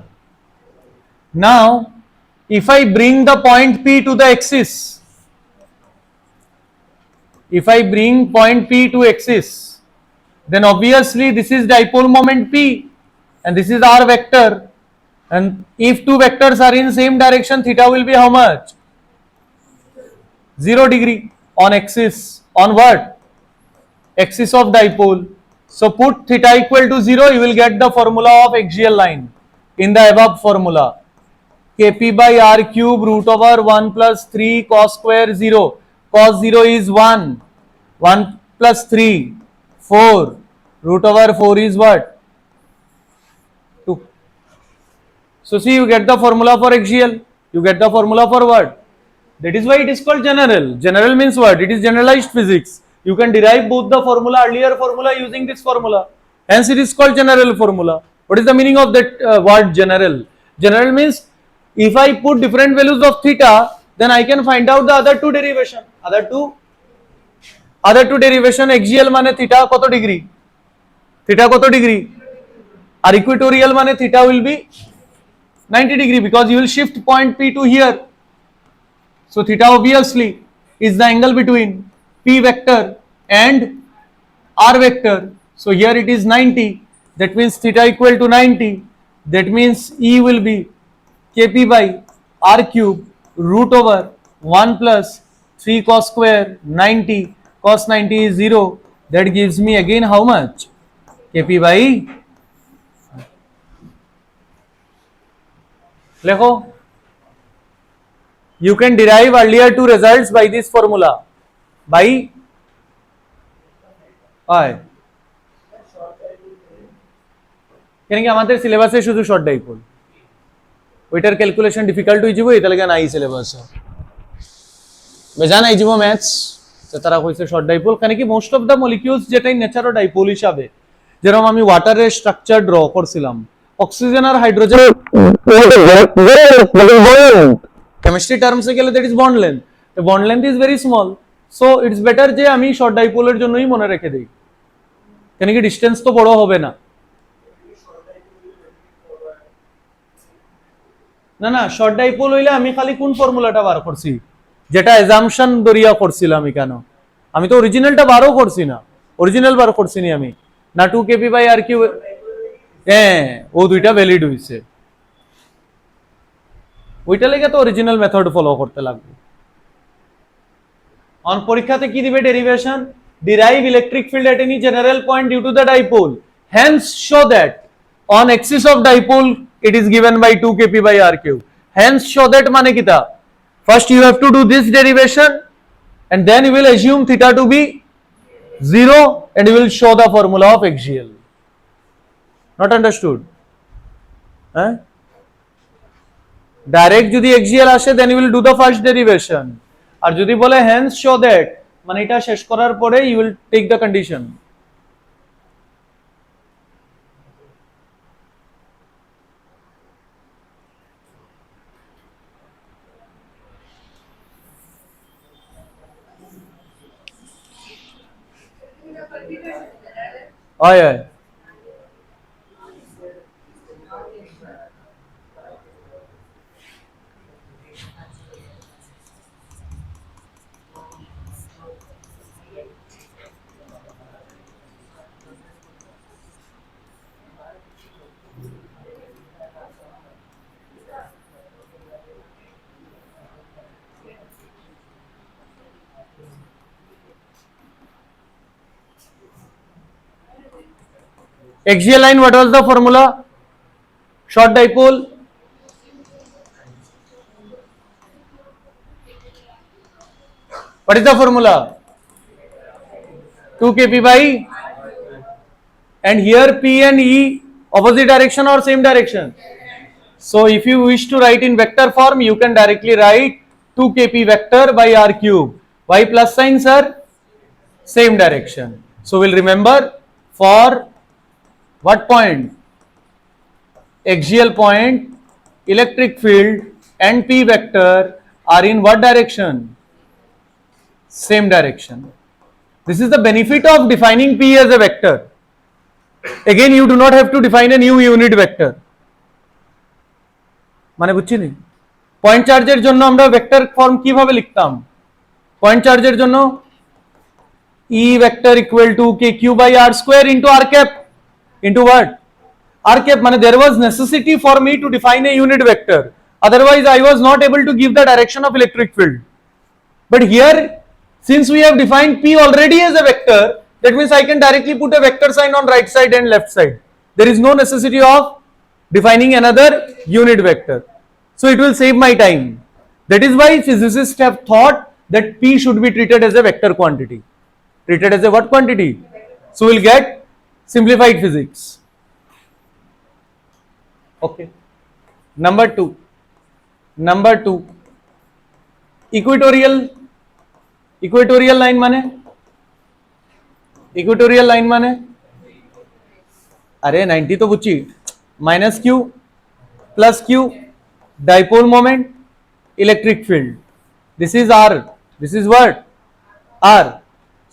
Now if I bring the point p to the axis, if I bring point p to axis, then obviously this is dipole moment p and this is r vector, and if two vectors are in same direction, theta will be how much? 0 degree on axis, on what? Axis of dipole. So put theta equal to 0, you will get the formula of axial line in the above formula. Kp by r cube root over 1 plus 3 cos square 0. Cos 0 is 1. 1 plus 3, 4. Root over 4 is what? 2. So see, you get the formula for axial. You get the formula for what? That is why it is called general. General means what? It is generalized physics. You can derive both the formula, earlier formula using this formula. Hence it is called general formula. What is the meaning of that word general? General means if I put different values of theta, then I can find out the other two derivation. Other two derivation, axial mane theta koto degree? Theta koto degree? Or equatorial mane theta will be 90 degree because you will shift point P to here. So theta obviously is the angle between P vector and R vector. So here it is 90. That means theta equal to 90. That means E will be Kp by R cube root over 1 plus 3 cos square 90. Cos 90 is 0. That gives me again how much? Kp by Lekho. You can derive earlier two results by this formula. By কেন কি আমাদের সিলেবাসে শুধু short dipole, ওইটার calculation difficult হয়ে যাব, এটা লাগে নাই সিলেবাসে বেজান আই যাব ম্যাথস, তো তারা কইছে শর্ট ডাইপোল কেন কি মোস্ট অফ দা মলিকিউলস যেটাই নেচার অফ ডাইপোল হিসাবে, যেরকম আমি ওয়াটারের স্ট্রাকচার ড্র করছিলাম, অক্সিজেন আর হাইড্রোজেন কেমিস্ট্রি টার্মসে গেলে দ্যাট ইজ বন্ড লেন্থ, তো bond length is very small, so it's better যে আমি শর্ট ডাইপোলের জন্যই মনে রেখে দেই, কেন কি ডিস্টেন্স তো বড় হবে না। না না, শর্ট ডাইপোল হইলে আমি খালি কোন ফর্মুলাটা বার করছি, যেটা অ্যাজাম্পশন দরিয়া করছিলাম আমি, কেন আমি তো অরিজিনালটা বারও করছি না, অরিজিনাল বার করছি নি আমি না, 2 kp বাই আর কিউ, হ্যাঁ ও দুইটা ভ্যালিড হইছে, ওইটা লেগে তো অরিজিনাল মেথড ফলো করতে লাগবে। অন পরীক্ষাতে কি দিবে derivation, derive electric field at any general point due to the dipole, hence show that on axis of dipole it is given by 2 kp by r cube, hence show that মানে কিটা, first you have to do this derivation and then you will assume theta to be 0 and you will show the formula of axial. Not understood? Direct যদি axial আসে then you will do the first derivation, আর যদি বলে hence show that মানে এটা শেষ করার পরে you will take the condition. হয় হয় Axial line, what was the formula? Short dipole. What is the formula? 2 kp by, and here P and E opposite direction or same direction? So if you wish to write in vector form, you can directly write 2 kp vector by r cube. Why plus sign, sir? Same direction. So we'll remember for what point? Axial point, electric field and P vector are in what direction? Same direction. This is the benefit of defining P as a vector. Again, you do not have to define a new unit vector. মানে বুঝছিনি point চার্জের জন্য আমরা vector form কিভাবে লিখতাম point চার্জের জন্য E vector equal to kq by r square into r cap into what r cap মানে there was necessity for me to define a unit vector, otherwise I was not able to give the direction of electric field. But here since we have defined P already as a vector, that means I can directly put a vector sign on right side and left side. There is no necessity of defining another unit vector. So it will save my time. That is why physicists have thought that P should be treated as a vector quantity. Treated as a what quantity? So we'll get simplified physics. Okay. Number two. Equatorial line माने equatorial line माने अरे 90 तो बुच्ची minus q plus q dipole moment electric field. This is r, this is what r.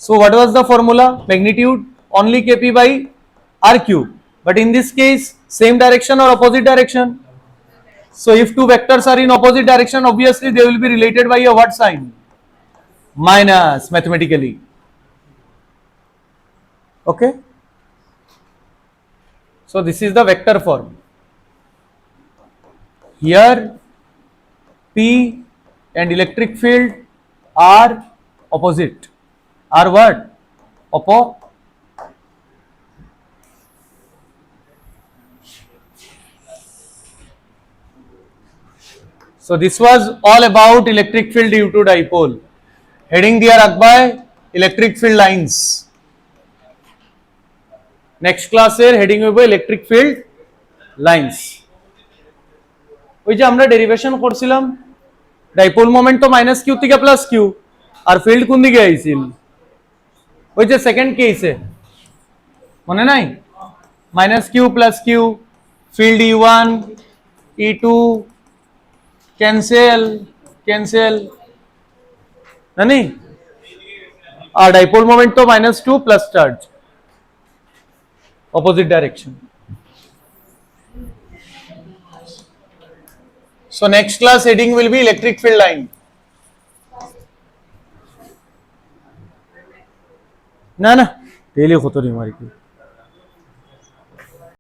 So what was the formula? Magnitude only kp by r cube, but in this case same direction or opposite direction? So if two vectors are in opposite direction, obviously they will be related by a what sign? Minus, mathematically. Okay, so this is the vector form. Here P and electric field are opposite, are what? So this was all about electric field due to dipole. Heading there Akbai, electric field lines. Next class এর heading হবে electric field lines. ওই যে আমরা derivation করছিলাম dipole moment তো minus q থেকে plus q আর field কোন দিকে আইছিল ওই যে সেকেন্ড কেসে মনে নাই minus q plus q field E1 E2 cancel নানি আর ডাইপোল মোমেন্ট তো -2 plus charge opposite direction. So next class heading will be electric field line. ना daily होतो नहीं हमारी